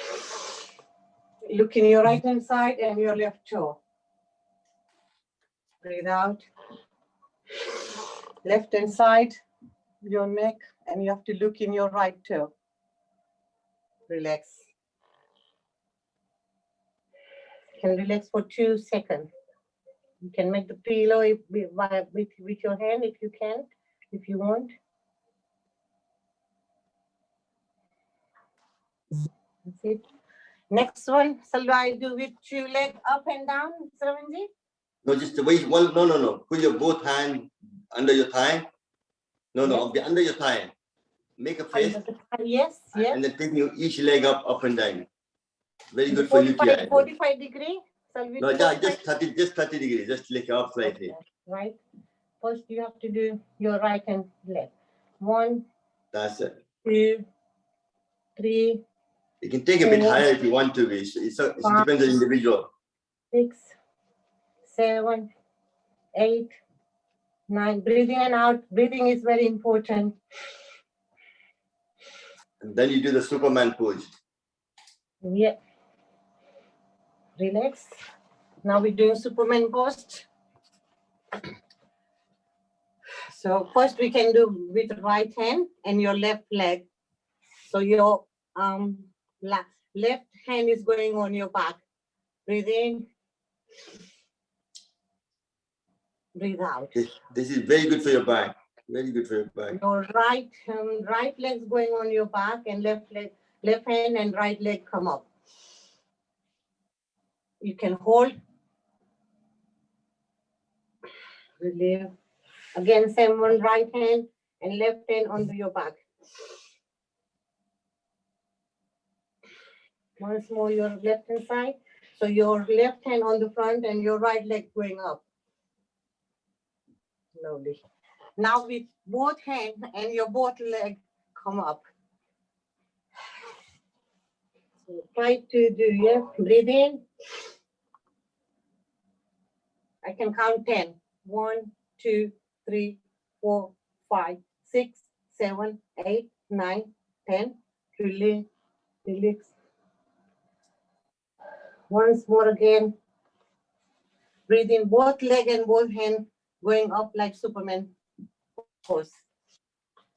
look in your right hand side and your left toe. Breathe out. Left hand side, your neck, and you have to look in your right toe. Relax. You can relax for 2 seconds. You can make the pillow with your hand if you can, if you want. That's it. Next one, shall I do with 2 legs up and down, Sravanji? No, just wait. Well, no. Put your both hands under your thigh. No, Yes. under your thigh. Make a fist. Yes. And then taking each leg up and down. Very good for 45, UTI. 45 degree. No, just 30 degrees. Just lick it up slightly. Okay, right. First, you have to do your right hand leg. 1, That's it. 2, 3, You can take a bit 4, higher if you want to. It depends on the individual. 6, 7, 8, 9. Breathing and out. Breathing is very important. And then you do the Superman pose. Yeah. Relax. Now we're doing Superman pose. So first we can do with right hand and your left leg. So your left hand is going on your back. Breathe in. Breathe out. This is very good for your back. Very good for your back. Your right leg's going on your back and left hand and right leg come up. You can hold. Relieve. Again, same one, right hand and left hand onto your back. Once more, your left hand side. So your left hand on the front and your right leg going up. Lovely. Now with both hands and your both leg come up. So try to do, yeah, breathe in. I can count 10. 1, 2, 3, 4, 5, 6, 7, 8, 9, 10. Release, release. Once more again. Breathe in both leg and both hand going up like Superman pose.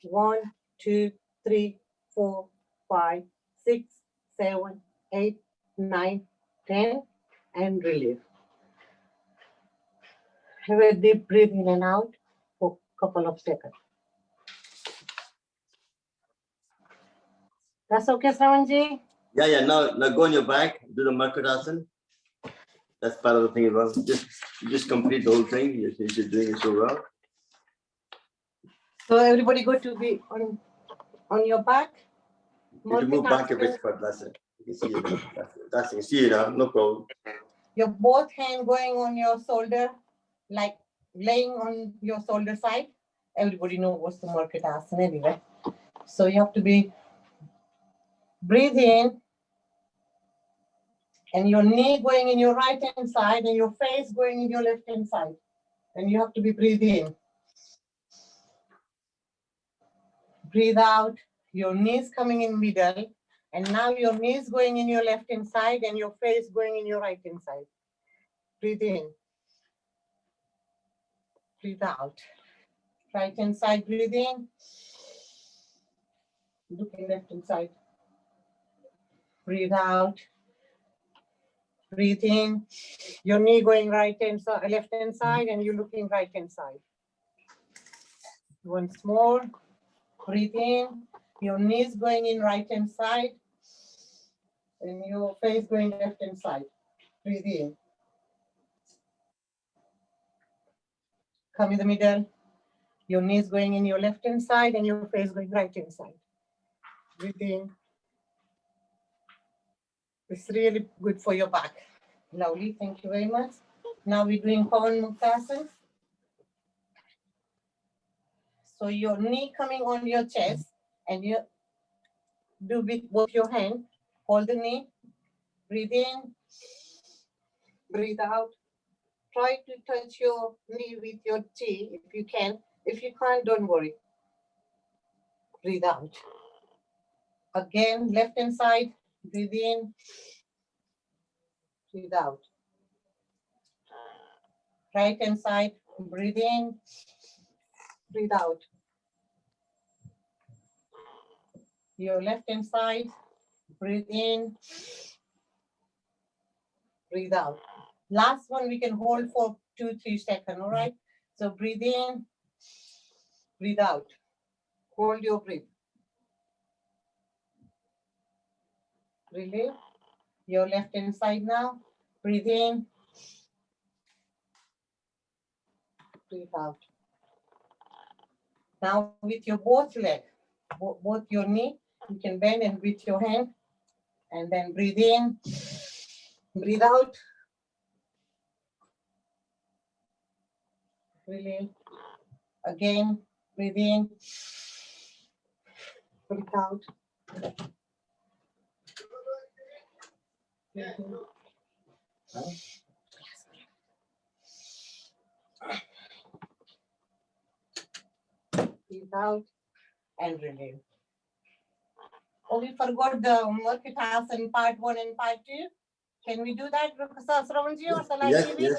1, 2, 3, 4, 5, 6, 7, 8, 9, 10, and release. Have a deep breath in and out for a couple of seconds. That's okay, Shravanji? Yeah. Now go on your back. Do the Markarasana. That's part of the thing as well. Just complete the whole thing. You're doing it so well. So everybody go to be on your back. You can move back a bit, but that's it. You can see it. That's it. You see it now, no problem. Your both hand going on your shoulder, like laying on your shoulder side. Everybody knows what's the Markarasana anyway. So you have to be breathe in and your knee going in your right hand side and your face going in your left hand side. And you have to be breathe in. Breathe out, your knees coming in middle. And now your knees going in your left hand side and your face going in your right hand side. Breathe in. Breathe out. Right hand side, breathe in. Looking left hand side. Breathe out. Breathe in. Your knee going right hand side, left hand side, and you're looking right hand side. Once more. Breathe in. Your knees going in right hand side, and your face going left hand side. Breathe in. Come in the middle. Your knees going in your left hand side and your face going right hand side. Breathe in. It's really good for your back. Lovely. Thank you very much. Now we're doing Pawan Muktasana. So your knee coming on your chest and you do with both your hands. Hold the knee. Breathe in. Breathe out. Try to touch your knee with your chin if you can. If you can't, don't worry. Breathe out. Again, left hand side. Breathe in. Breathe out. Right hand side. Breathe in. Breathe out. Your left hand side. Breathe in. Breathe out. Last one we can hold for 2-3 seconds, all right? So breathe in, breathe out. Hold your breath. Release. Your left hand side now. Breathe in. Breathe out. Now with your both leg, both your knee, you can bend and with your hand. And then breathe in, breathe out. Release. Again, breathe in, breathe out. Breathe out and release. Oh, we forgot the Murkitas part 1 and part 2. Can we do that, Sravanji, or shall I Yes, give it?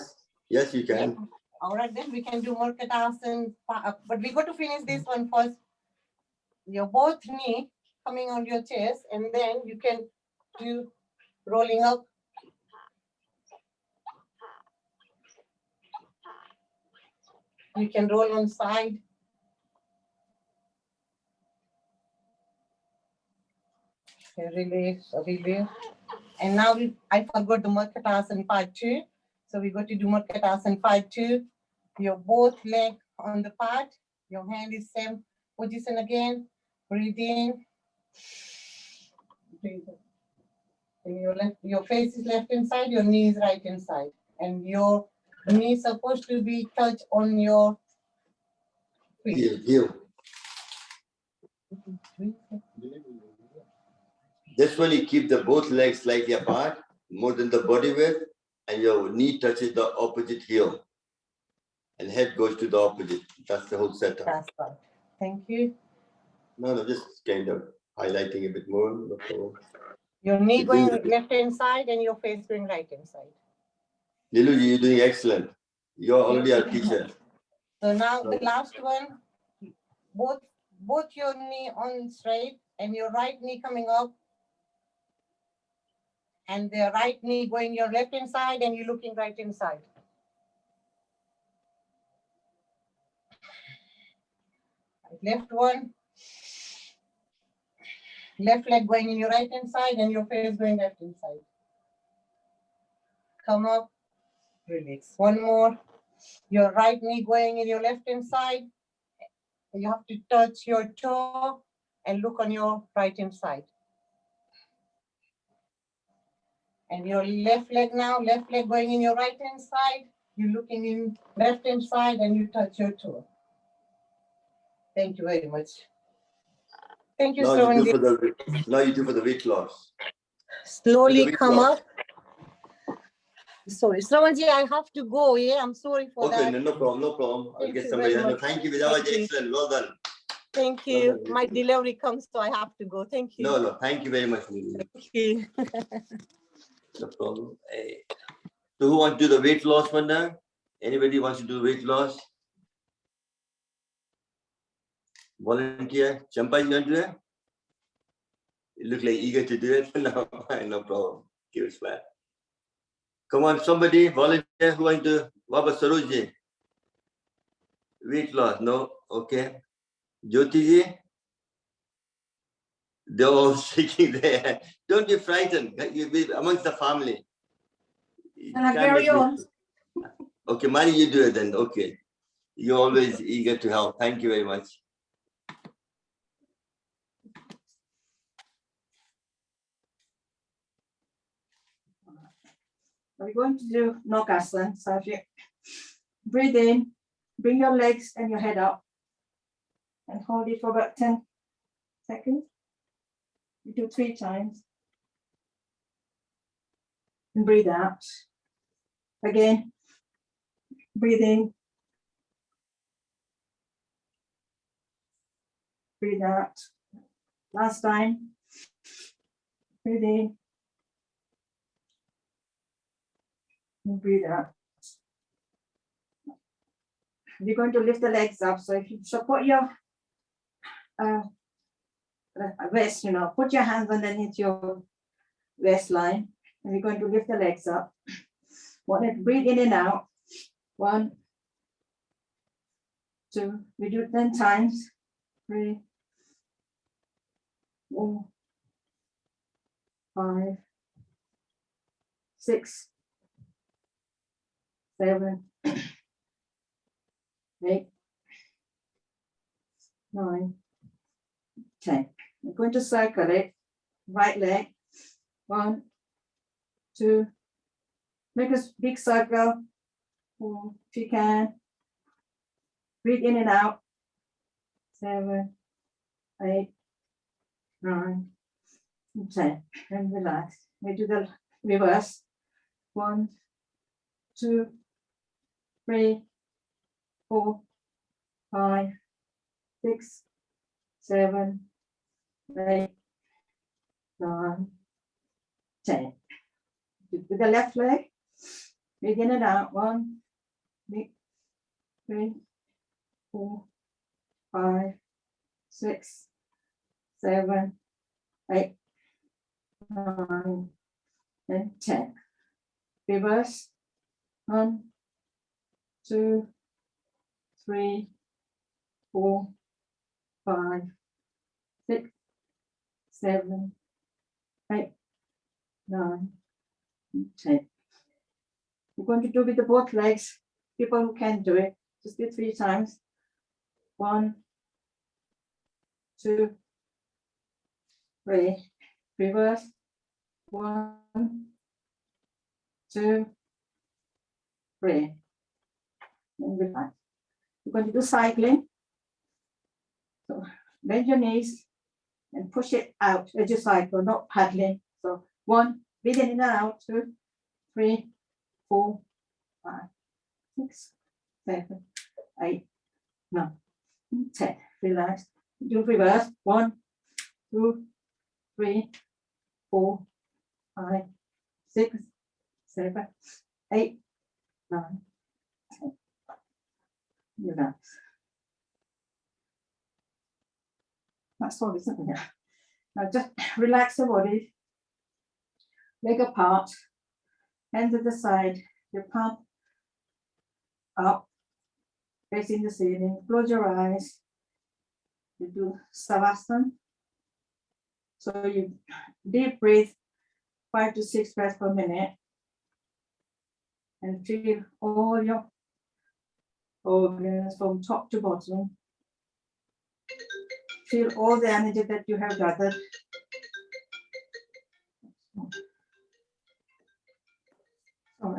yes, you can. All right, then we can do Murkitas, but we got to finish this one first. Your both knee coming on your chest, and then you can do rolling up. You can roll on side. Release, release. And now I forgot the Murkitas part 2. So we got to do Murkitas part 2. Your both leg on the part. Your hand is same position again. Breathe in. Breathe out. And your face is left inside, your knee is right inside. And your knee is supposed to be touched on your feet. Heel. This one you keep the both legs slightly apart, more than the body width, and your knee touches the opposite heel. And head goes to the opposite. That's the whole setup. That's right. Thank you. No, just kind of highlighting a bit more. No problem. Your knee going left hand side and your face going right hand side. Lilu, you're doing excellent. You're already our teacher. So now the last one, both your knee on straight and your right knee coming up. And the right knee going your left hand side and you looking right inside. Left one. Left leg going in your right hand side and your face going left hand side. Come up, release. One more. Your right knee going in your left hand side. You have to touch your toe and look on your right hand side. And your left leg now, left leg going in your right hand side. You're looking in left hand side and you touch your toe. Thank you very much. Thank you, Now you Sravanji. do for the weight loss. Slowly come up. Sorry, Sravanji, I have to go. Yeah, I'm sorry for that. Okay, no problem. I'll Thank get you somebody. very No, much. thank you, Vidya. Thank you. Excellent. Well done. Thank Well you. done. My delivery comes, so I have to go. Thank you. No, thank you very much, Lilu. Thank you. No problem. Hey. So who wants to do the weight loss one now? Anybody wants to do weight loss? Volunteer. Champa, you want to do it? You look like eager to do it. No problem. Give it flat. Come on, somebody, volunteer who wants to. What about Saroji? Weight loss? No? Okay. Jyoti ji? They're all shaking there. Don't be frightened. You'll be amongst the family. And I carry on. Okay, Mari, you do it then. Okay. You're always eager to help. Thank you very much. We're going to do Nokasana. So if you breathe in, bring your legs and your head up and hold it for about 10 seconds. You do 3 times. And breathe out. Again, breathe in. Breathe out. Last time. Breathe in. And breathe out. We're going to lift the legs up. So if you support your waist, put your hands underneath your waistline. And we're going to lift the legs up. Want to breathe in and out. 1, 2. We do it 10 times. 3, 4, 5, 6, 7, 8, 9, 10. We're going to circle it. Right leg. 1, 2. Make a big circle. If you can. Breathe in and out. 7, 8, 9, 10. And relax. We do the reverse. 1, 2, 3, 4, 5, 6, 7, 8, 9, 10. With the left leg, begin it out. 1, 2, 3, 4, 5, 6, 7, 8, 9, and 10. Reverse. 1, 2, 3, 4, 5, 6, 7, 8, 9, and 10. You're going to do with the both legs. People who can do it, just do 3 times. 1, 2, 3. Reverse. 1, 2, 3. And relax. You're going to do cycling. So bend your knees and push it out as you cycle, not paddling. So 1, breathe in and out. 2, 3, 4, 5, 6, 7, 8, 9, 10. Relax. Do reverse. 1, 2, 3, 4, 5, 6, 7, 8, 9, 10. Relax. That's all, isn't it? Now just relax your body. Leg apart. Hands at the side. Your palm up. Facing the ceiling. Close your eyes. You do Savasana. So you deep breathe 5 to 6 breaths per minute. And feel all your organs from top to bottom. Feel all the energy that you have gathered. Oh.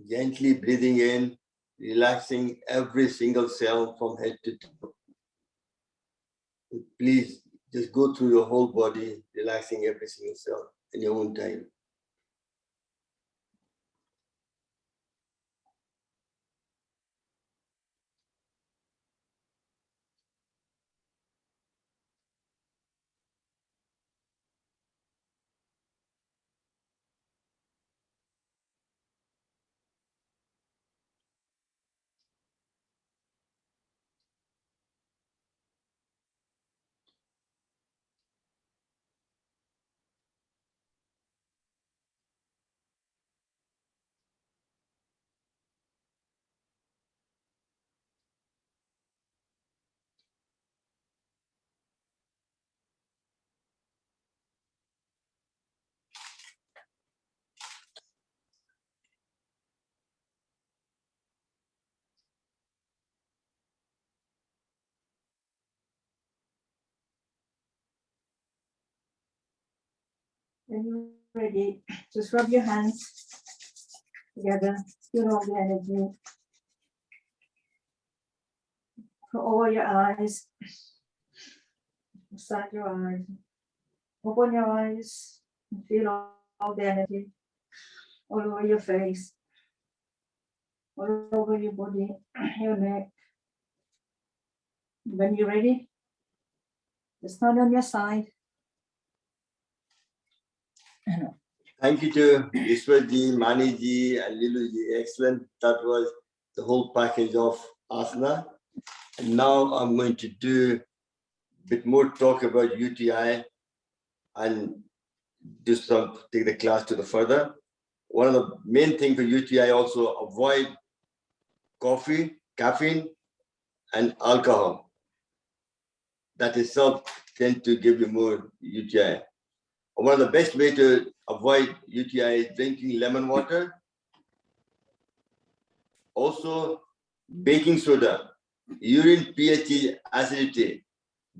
Gently breathing in, relaxing every single cell from head to toe. Please just go through your whole body, relaxing every single cell in your own time. When you're ready, just rub your hands together, feel all the energy. Put over your eyes, inside your eyes. Open your eyes and feel all the energy all over your face, all over your body, your neck. When you're ready, just stand on your side. Thank you to Ishwarji, Maniji, and Liluji. Excellent. That was the whole package of asana. And now I'm going to do a bit more talk about UTI and take the class to the further. One of the main things for UTI also avoid coffee, caffeine, and alcohol. That itself tends to give you more UTI. One of the best way to avoid UTI is drinking lemon water. Also, baking soda. Urine pH is acidity.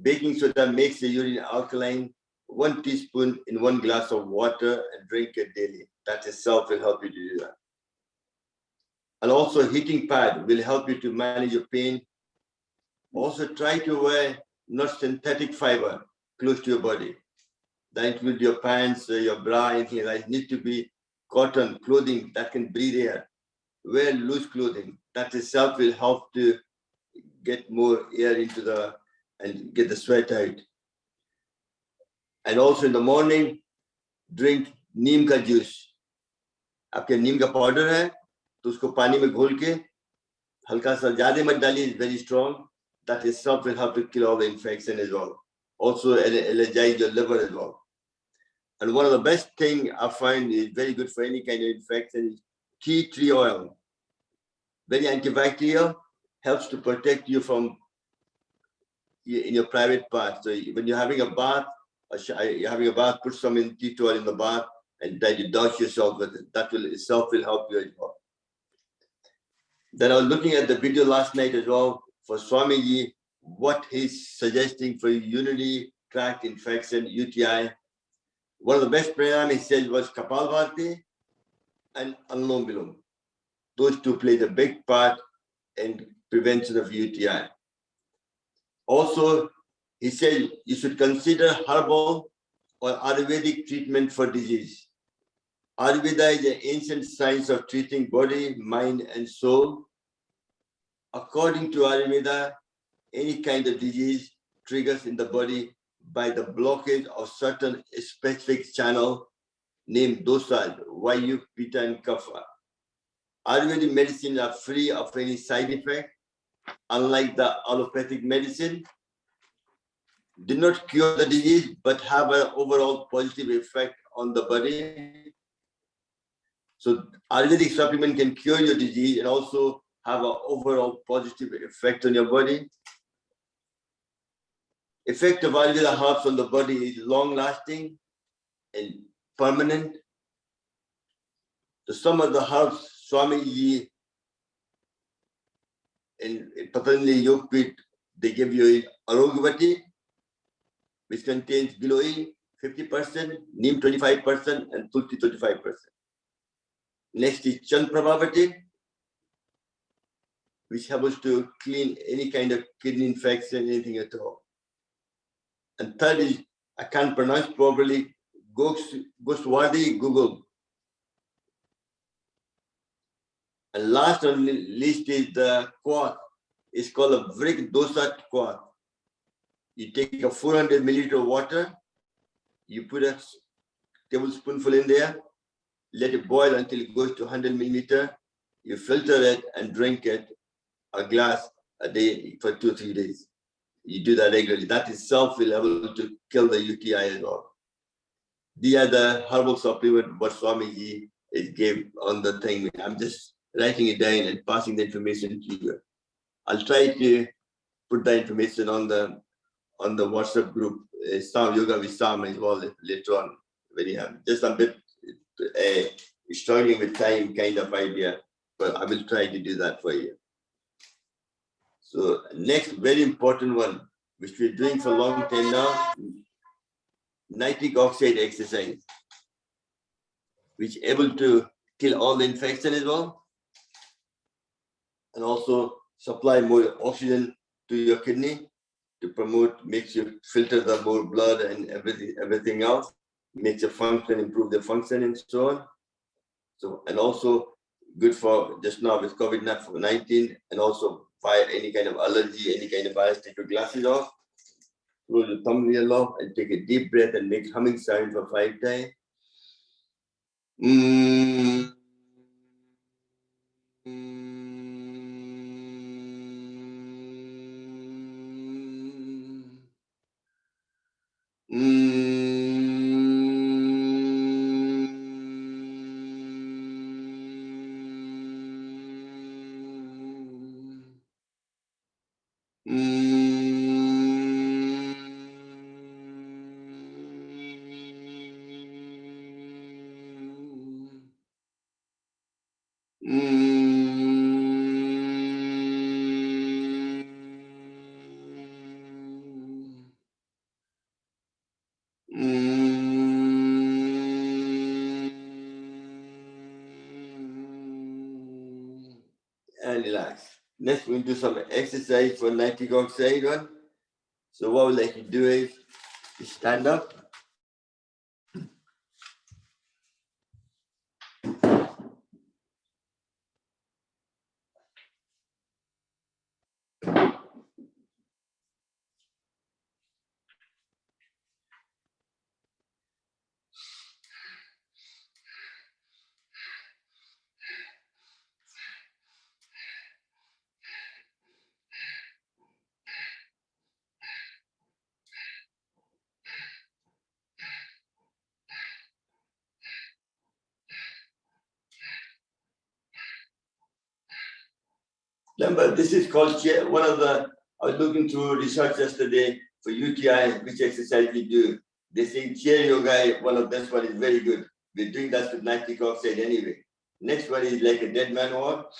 Baking soda makes the urine alkaline. 1 teaspoon in 1 glass of water and drink it daily. That itself will help you to do that. And also heating pad will help you to manage your pain. Also try to wear not synthetic fiber close to your body. That includes your pants, your bra, anything like that. Need to be cotton clothing that can breathe air. Wear loose clothing. That itself will help to get more air into and get the sweat out. And also in the morning, drink neem ka juice. आपके नीम का powder है तो उसको पानी में घोल के हल्का सा ज्यादा मत डालिए, is very strong. That itself will help to kill all the infection as well. Also energize your liver as well. And one of the best thing I find is very good for any kind of infection is tea tree oil. Very antibacterial, helps to protect you from in your private part. So when you're having a bath, put some in tea tree oil in the bath and try to douse yourself with it. That will itself will help you as well. Then I was looking at the video last night as well for Swamiji, what he's suggesting for urinary tract infection, UTI. One of the best pranayam he said was Kapalbhati and Anulom Vilom. Those two played a big part in prevention of UTI. Also, he said you should consider herbal or Ayurvedic treatment for disease. Ayurveda is an ancient science of treating body, mind, and soul. According to Ayurveda, any kind of disease triggers in the body by the blockage of certain specific channel named dosas, Vayu, Pitta, and Kapha. Ayurvedic medicine are free of any side effect, unlike the allopathic medicine. Do not cure the disease, but have an overall positive effect on the body. So Ayurvedic supplement can cure your disease and also have an overall positive effect on your body. Effect of Ayurveda herbs on the body is long-lasting and permanent. So some of the herbs Swamiji in Patanjali Yogpit, they give you Arogavati, which contains Giloy 50%, Neem 25%, and Tulsi 25%. Next is Chanprabhavati, which helps to clean any kind of kidney infection, anything at all. And third is, I can't pronounce properly, Goswadi Google. And last on the list is the quath. It's called a Vrik Dosat quath. You take a 400 milliliter of water, you put a tablespoonful in there, let it boil until it goes to 100 milliliter. You filter it and drink it, a glass a day for 2 or 3 days. You do that regularly. That itself will be able to kill the UTI as well. These are the herbal supplement what Swamiji gave on the thing. I'm just writing it down and passing the information to you. I'll try to put the information on the WhatsApp group, Sam Yoga with Sam as well later on. When you have just a bit struggling with time kind of idea, but I will try to do that for you. So next very important one, which we're doing for a long time now, nitric oxide exercise, which is able to kill all the infection as well, and also supply more oxygen to your kidney to promote, makes you filter the more blood and everything else, makes your function, improve the function and so on. So, and also good for just now with COVID-19 and also by any kind of allergy, any kind of virus, take your glasses off, close your thumbnail off and take a deep breath and make humming sound for 5 times. Mm. Next, we'll do some exercise for nitric oxide one. So what we'd like to do is you stand up. Remember, this is called chair. One of the, I was looking through research yesterday for UTI, which exercise we do. They say chair yoga, one of this one is very good. We're doing that with nitric oxide anyway. Next one is like a dead man walk.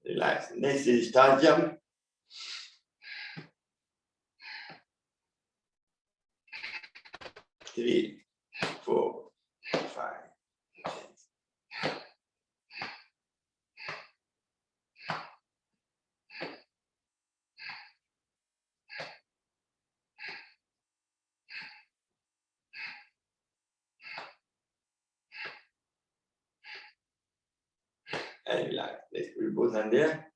Relax. Next is star jump. Three, 4, 5. And relax. Let's put both hand there.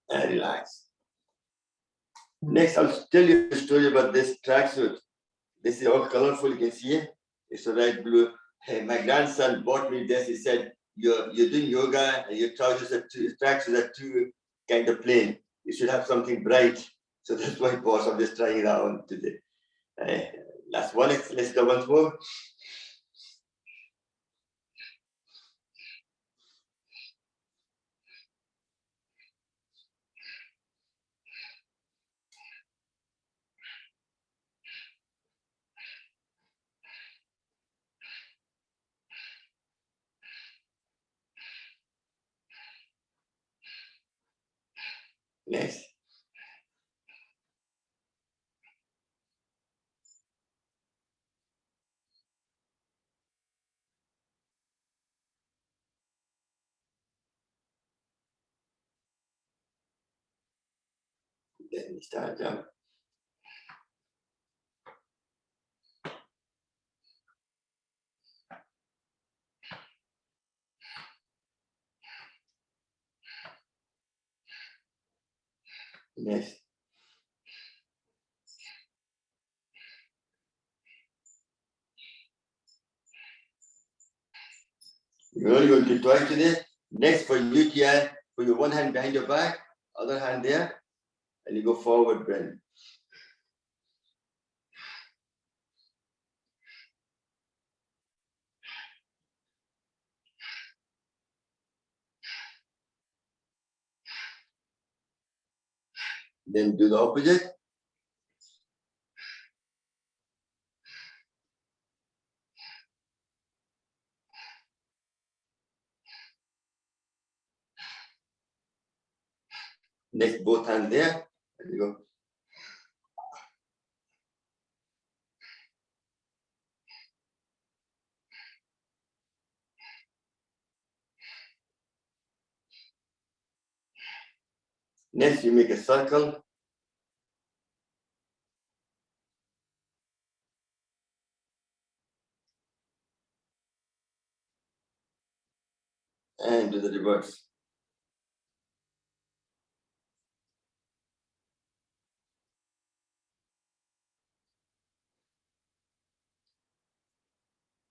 And relax. Next, I'll tell you a story about this tracksuit. This is all colorful, you can see it. It's a red, blue. Hey, my grandson bought me this. He said, you're doing yoga and your trousers are tracksuits are too kind of plain. You should have something bright. So that's why, boss, I'm just trying it out today. Last one, let's go once more. Next. Then start jump. Next. You're only going to do twice today. Next for UTI, put your one hand behind your back, other hand there, and you go forward bend. Then do the opposite. Next, both hands there, and you go. Next, you make a circle. And do the reverse.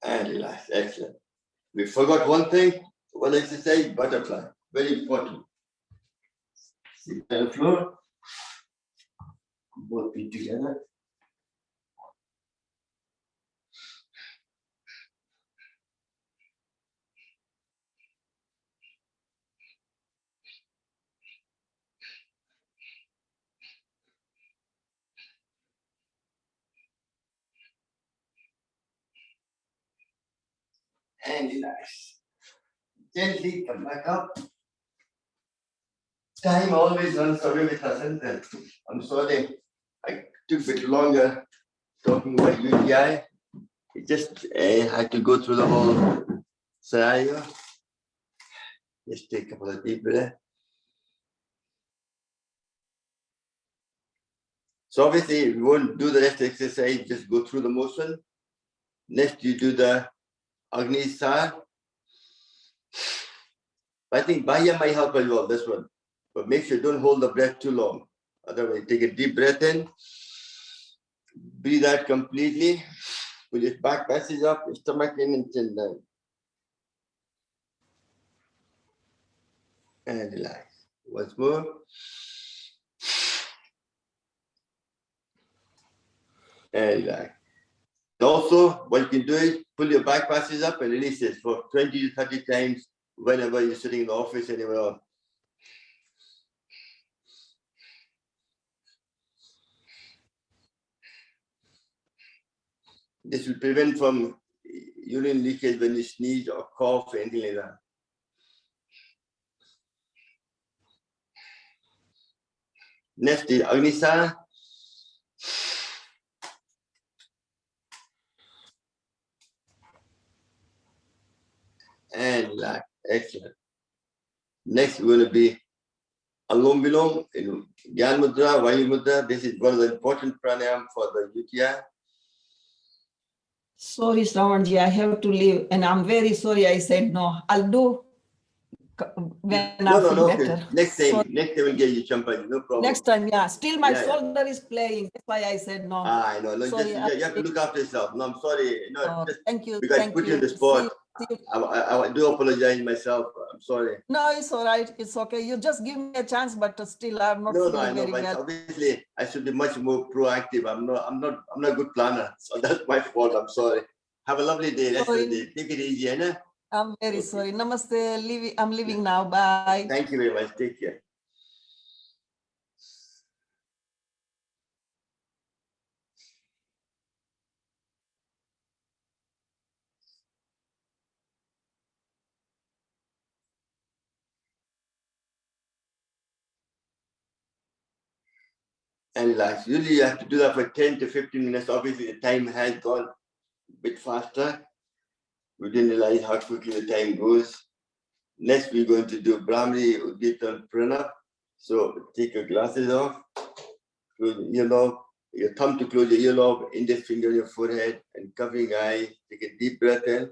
And relax, excellent. We forgot one thing, one exercise, butterfly, very important. Sit on the floor. Both feet together. And relax. Gently come back up. Time always runs away with us, isn't it? I'm sorry. I took a bit longer talking about UTI. It just had to go through the whole scenario. Just take a couple of deep breaths. So obviously, we won't do the rest of the exercise, just go through the motion. Next, you do the Agni Sar. I think Bahya might help as well, this one. But make sure don't hold the breath too long. Otherwise, take a deep breath in. Breathe out completely. Pull your back passage up, your stomach in and chin down. And relax. Once more. And relax. Also, what you can do is pull your back passes up and release it for 20 to 30 times whenever you're sitting in the office, anywhere else. This will prevent from urine leakage when you sneeze or cough or anything like that. Next is Agnisara. And relax. Excellent. Next, we're going to be Alom Bilom in Gyan Mudra, Vayu Mudra. This is one of the important pranayam for the UTI. Sorry, Shravanji, I have to leave, and I'm very sorry I said no. I'll do when I feel Okay. better. Next time, Sorry. next time we'll get you champagne, no problem. Next time, yeah. Still my Yeah. shoulder is playing. That's why I said no. I know. No, Sorry, you have to look after yourself. No, I'm sorry. No, just thank you. because I Thank put you in the you. spot. See you. I do apologize myself. I'm sorry. No, it's all right. It's okay. You just give me a chance, but still I'm not No, feeling I know, very but well. obviously I should be much more proactive. I'm not a good planner. So that's my fault. I'm sorry. Have a lovely day. Rest of the day. Take it easy, Anna. I'm very Okay. sorry. Namaste. I'm leaving now. Bye. Thank you very much. Take care. And relax. Usually you have to do that for 10 to 15 minutes. Obviously the time has gone a bit faster. We didn't realize how quickly the time goes. Next, we're going to do Brahmari Udditan Pranab. So take your glasses off, close your earlobe, your thumb to close your earlobe, index finger on your forehead, and covering eyes. Take a deep breath in.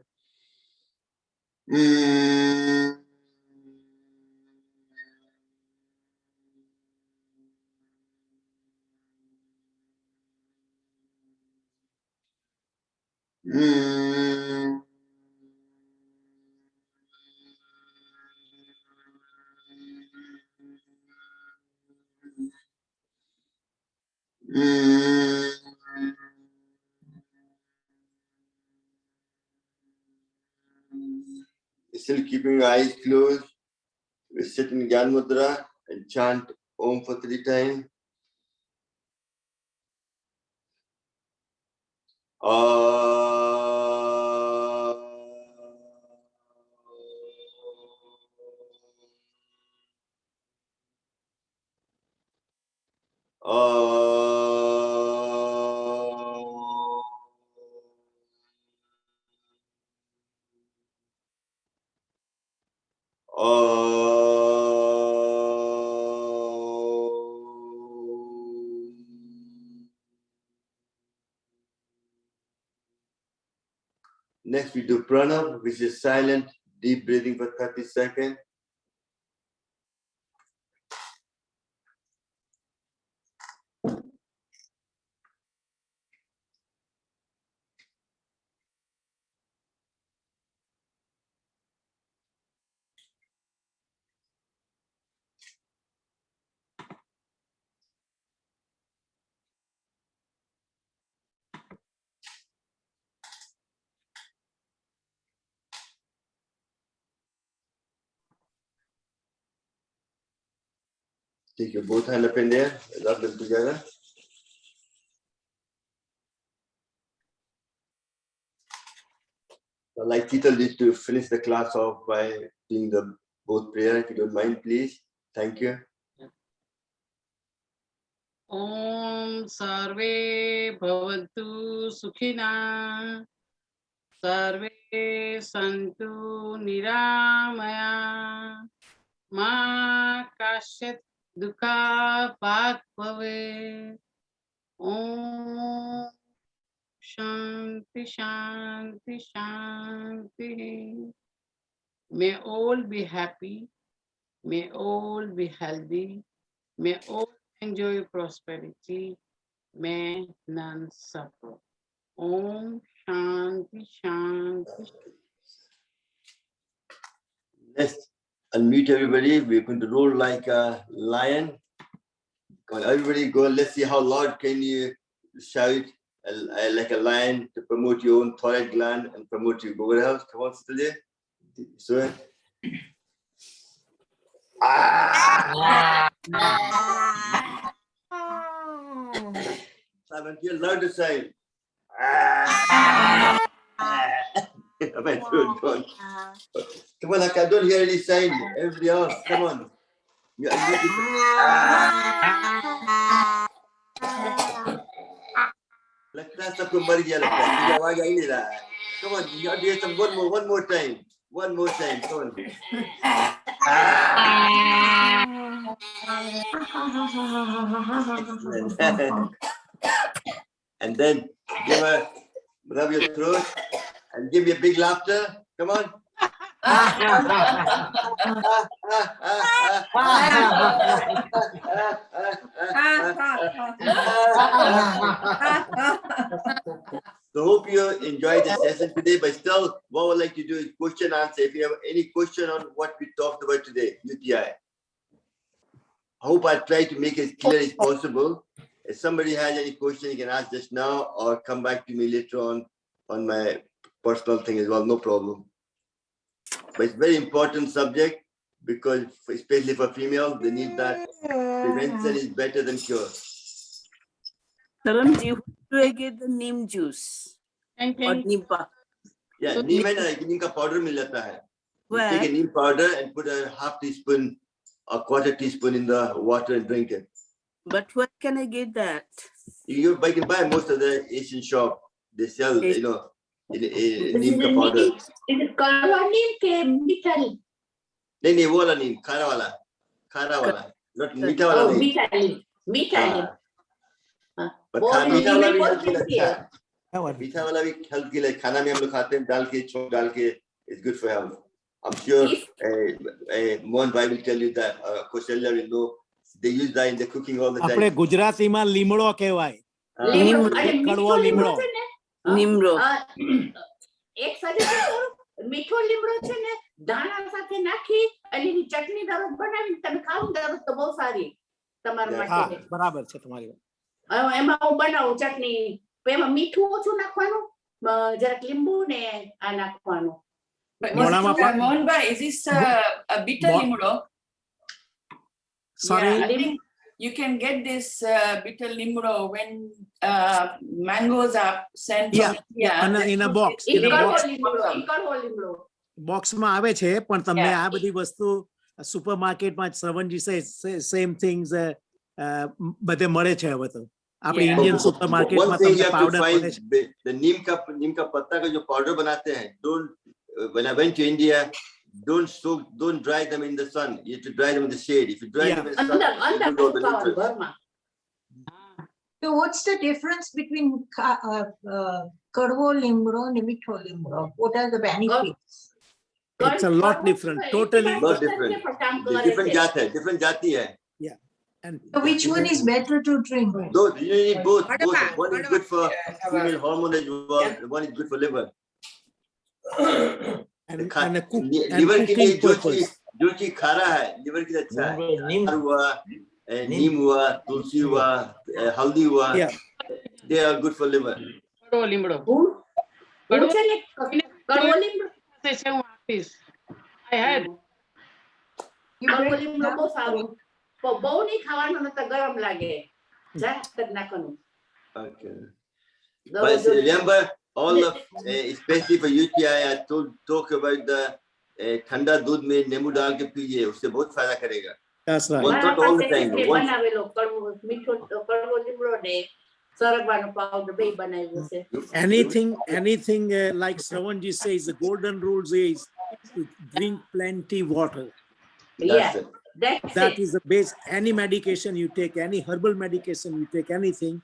Still keeping your eyes closed. We sit in Gyan Mudra and chant Om for 3 times. Next, we do pranam, which is silent, deep breathing for 30 seconds. Take your both hand up in there, rub them together. I'd like Tita to finish the class off by doing the both prayer, if you don't mind, please. Thank you. Om Sarve Bhavantu Sukhina Sarve Santu Niramaya Ma Kashyat Dukha Pat Bhave. Om Shanti Shanti Shanti. May all be happy. May all be healthy. May all enjoy prosperity. May none suffer. Om Shanti Shanti. Let's unmute everybody. We're going to roll like a lion. Come on, everybody go. Let's see how loud can you shout like a lion to promote your own thyroid gland and promote your bowel health. Come on, Sister. So it. Simon, you're loud to say. My throat gone. Come on, I don't hear any sign. Everybody else, come on. You unmute it. Let's talk about it. Come on, you have to hear some one more time. One more time. Come on. And then give a rub your throat and give me a big laughter. Come on. So hope you enjoyed the session today, but still what I would like to do is question answer. If you have any question on what we talked about today, UTI. I hope I try to make it as clear as possible. If somebody has any question, you can ask just now or come back to me later on my personal thing as well, no problem. But it's a very important subject because especially for females, they need that. Prevention is better than cure. Karamji, where do I get the neem juice? Thank Or you. neem pa? Yeah, neem and neem ka powder mil jata hai. You take a neem powder and put a half teaspoon or quarter teaspoon in the water and drink it. But where can I get that? You can buy most of the Asian shop. They sell, you know, neem ka powder. Is it kalwa neem ke meetha neem? नहीं वो वाला नीम खारा वाला not मीठा वाला Oh, नहीं meetha neem. Meetha neem. but मीठा वाला भी हेल्थ के लिए अच्छा है मीठा वाला भी हेल्थ के लिए खाना में हम लोग खाते हैं डाल के छोंक डाल के it's good for health. I'm sure Mohan Bhai will tell you that Kausalya will know they use that in the cooking all the time. આપણે ગુજરાતીમાં લીમડો કહેવાય કડવો લીમડો લીમડો એક સજેશન કરું મીઠો લીમડો છે ને દાણા સાથે નાખી અને એની ચટણી દરરોજ બનાવી તમે ખાવ દરરોજ તો બહુ સારી તમારા માટે બરાબર છે તમારી વાત એમાં હું બનાવું ચટણી એમાં મીઠું ઓછું નાખવાનું જરાક લીંબુ ને આ નાખવાનું. Mohan Bhai, is this a bitter limro? Sorry? Yeah, I think you can get this bitter limro when mangoes are sent from India. in a box. Box માં આવે છે પણ તમને આ બધી વસ્તુ સુપરમાર્કેટમાં શ્રવણજી same things બધે મળે છે હવે તો આપણી इंडियन સુપરમાર્કેટમાં તમને પાવડર મળે છે the neem ka patta ka jo powder banate hain when I went to India don't dry them in the sun. You have to dry them in the shade. If you dry them in the sun, so what's the difference between kadvo limro and mitho limro? What are the benefits? It's a lot different, totally different. Different jati hai. Yeah. And so which one is better to drink? You need both. One is good for female hormone as well. One is good for liver. and liver के लिए जो चीज खारा है liver के लिए अच्छा है नीम हुआ तुलसी हुआ हल्दी हुआ they are good for liver. કડવો લીમડો I had કડવો લીમડો બહુ સારું બહુ નહીં ખાવાનું નતર ગરમ લાગે જરાક જ નાખવાનું. Okay. દવા But જો- remember, all of, especially for UTI, I talk about the ठंडा दूध में नींबू डाल के पीजिए, उससे बहुत फायदा करेगा. That's right. One મારા not all the પાસે time. છે Once, બનાવેલો કડવો મીઠો કડવો લીમડો ને સરગવાનો પાવડર બે બનાવ્યો છે. Anything like Shravanji says, the golden rules is to drink plenty water. that's it. That's That it. is the base. Any medication you take, any herbal medication you take, anything,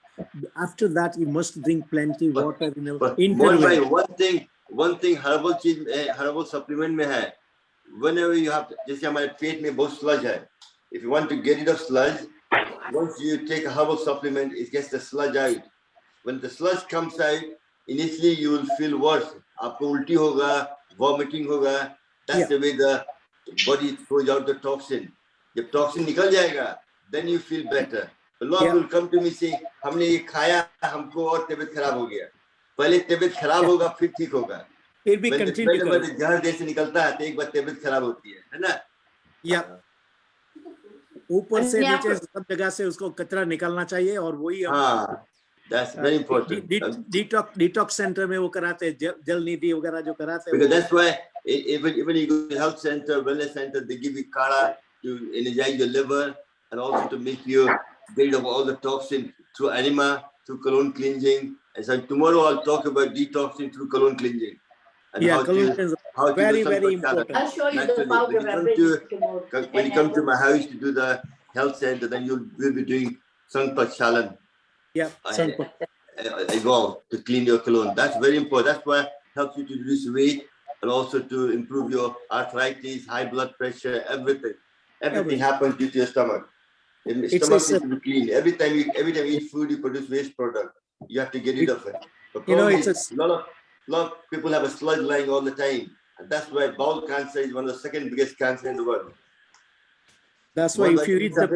after that you must drink plenty water in a But interval. one thing herbal चीज herbal supplement में है. Whenever you have, जैसे हमारे पेट में बहुत sludge है. If you want to get rid of sludge, once you take a herbal supplement, it gets the sludge out. When the sludge comes out, initially you will feel worse. आपको उल्टी होगा, vomiting होगा. That's the way the body throws out the toxin. जब toxin निकल जाएगा, then you feel better. A lot of people come to me say, हमने ये खाया, हमको और तबीयत खराब हो गया. पहले तबीयत खराब होगा, फिर ठीक होगा. It'll be continued. जहर जैसे निकलता है, तो एक बार तबीयत खराब होती है ना? Yeah. ऊपर से नीचे सब जगह से उसको कचरा निकालना चाहिए और वही हाँ, that's very important. Detox centre में वो कराते हैं, जल निधि वगैरह जो कराते हैं. Because that's why even you go to health center, wellness center, they give you kala to energize your liver and also to make you get rid of all the toxin through enema, through colon cleansing. And so tomorrow I'll talk about detoxing through colon cleansing. And Yeah, how colon to, cleansing how to very, do very some important. I'll show you the naturally. powder I bring When you come to my house to do the health center, then we'll be doing Sangpat Chalan. Yeah, Sangpat. I go to clean your colon. That's very important. That's why it helps you to reduce weight and also to improve your arthritis, high blood pressure, everything. Everything happens due to your stomach. The stomach needs to be clean. Every time you eat food, you produce waste product. You have to get rid of it. The problem is a lot of people have a sludge lying all the time. And that's why bowel cancer is one of the second biggest cancer in the world. That's why if you eat the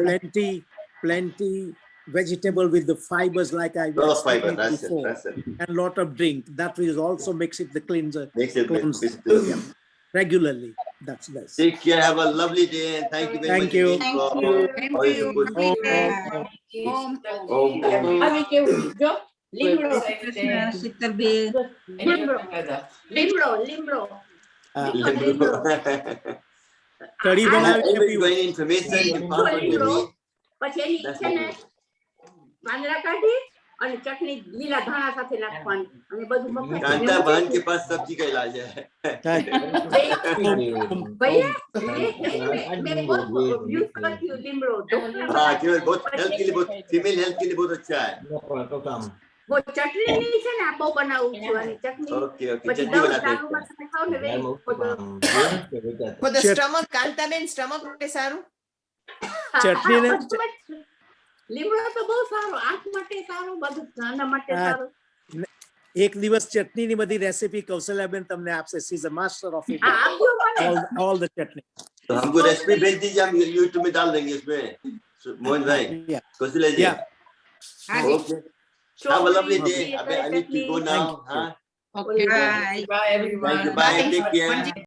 plenty vegetable with the fibers like I lot of fiber, explained that's before, it. and lot of drink, that will also makes it the cleanser. Makes it cleanse, regularly. That's nice. Take care. Have a lovely day, and thank you very much. Thank you. again for all your support. આવી કેવું જો લીમડો શીતલબેન લીમડો કઢી બનાવી Everybody got any information you pass on to me. પછી એની છે ને પાંદડા કાઢી અને ચટણી લીલા ધાણા સાથે નાખવાની અને બધું મફત कांता बहन के पास सब्जी का इलाज है. ભૈયા मैं बहुत यूज करती हूँ લીમડો हाँ, केवल बहुत हेल्थ के लिए, बहुत फीमेल हेल्थ के लिए बहुत अच्छा है. वो चटनी नहीं છે ને આપો બનાવું છું અને ચટણી ओके પછી चटनी દવા बनाते हैं. ચાલુમાં તમે ખાઓ ને very For the stomach, Kantaben, stomach માટે સારું. ચટણી ને લીમડો તો બહુ સારો, આંખ માટે સારું, બધું નાના માટે સારું. એક દિવસ ચટણી ની બધી રેસીપી કૌશલ્યાબેન તમને આપશે. She is a master of it. આપજો મને all the chutney. तो हमको रेसिपी भेज दीजिए, हम यूट्यूब में डाल देंगे इसमें. मोहन भाई, कौशल्या जी. Okay. Have a lovely day. I need to go now. Okay. Bye everyone. Thank you. Bye. Take care.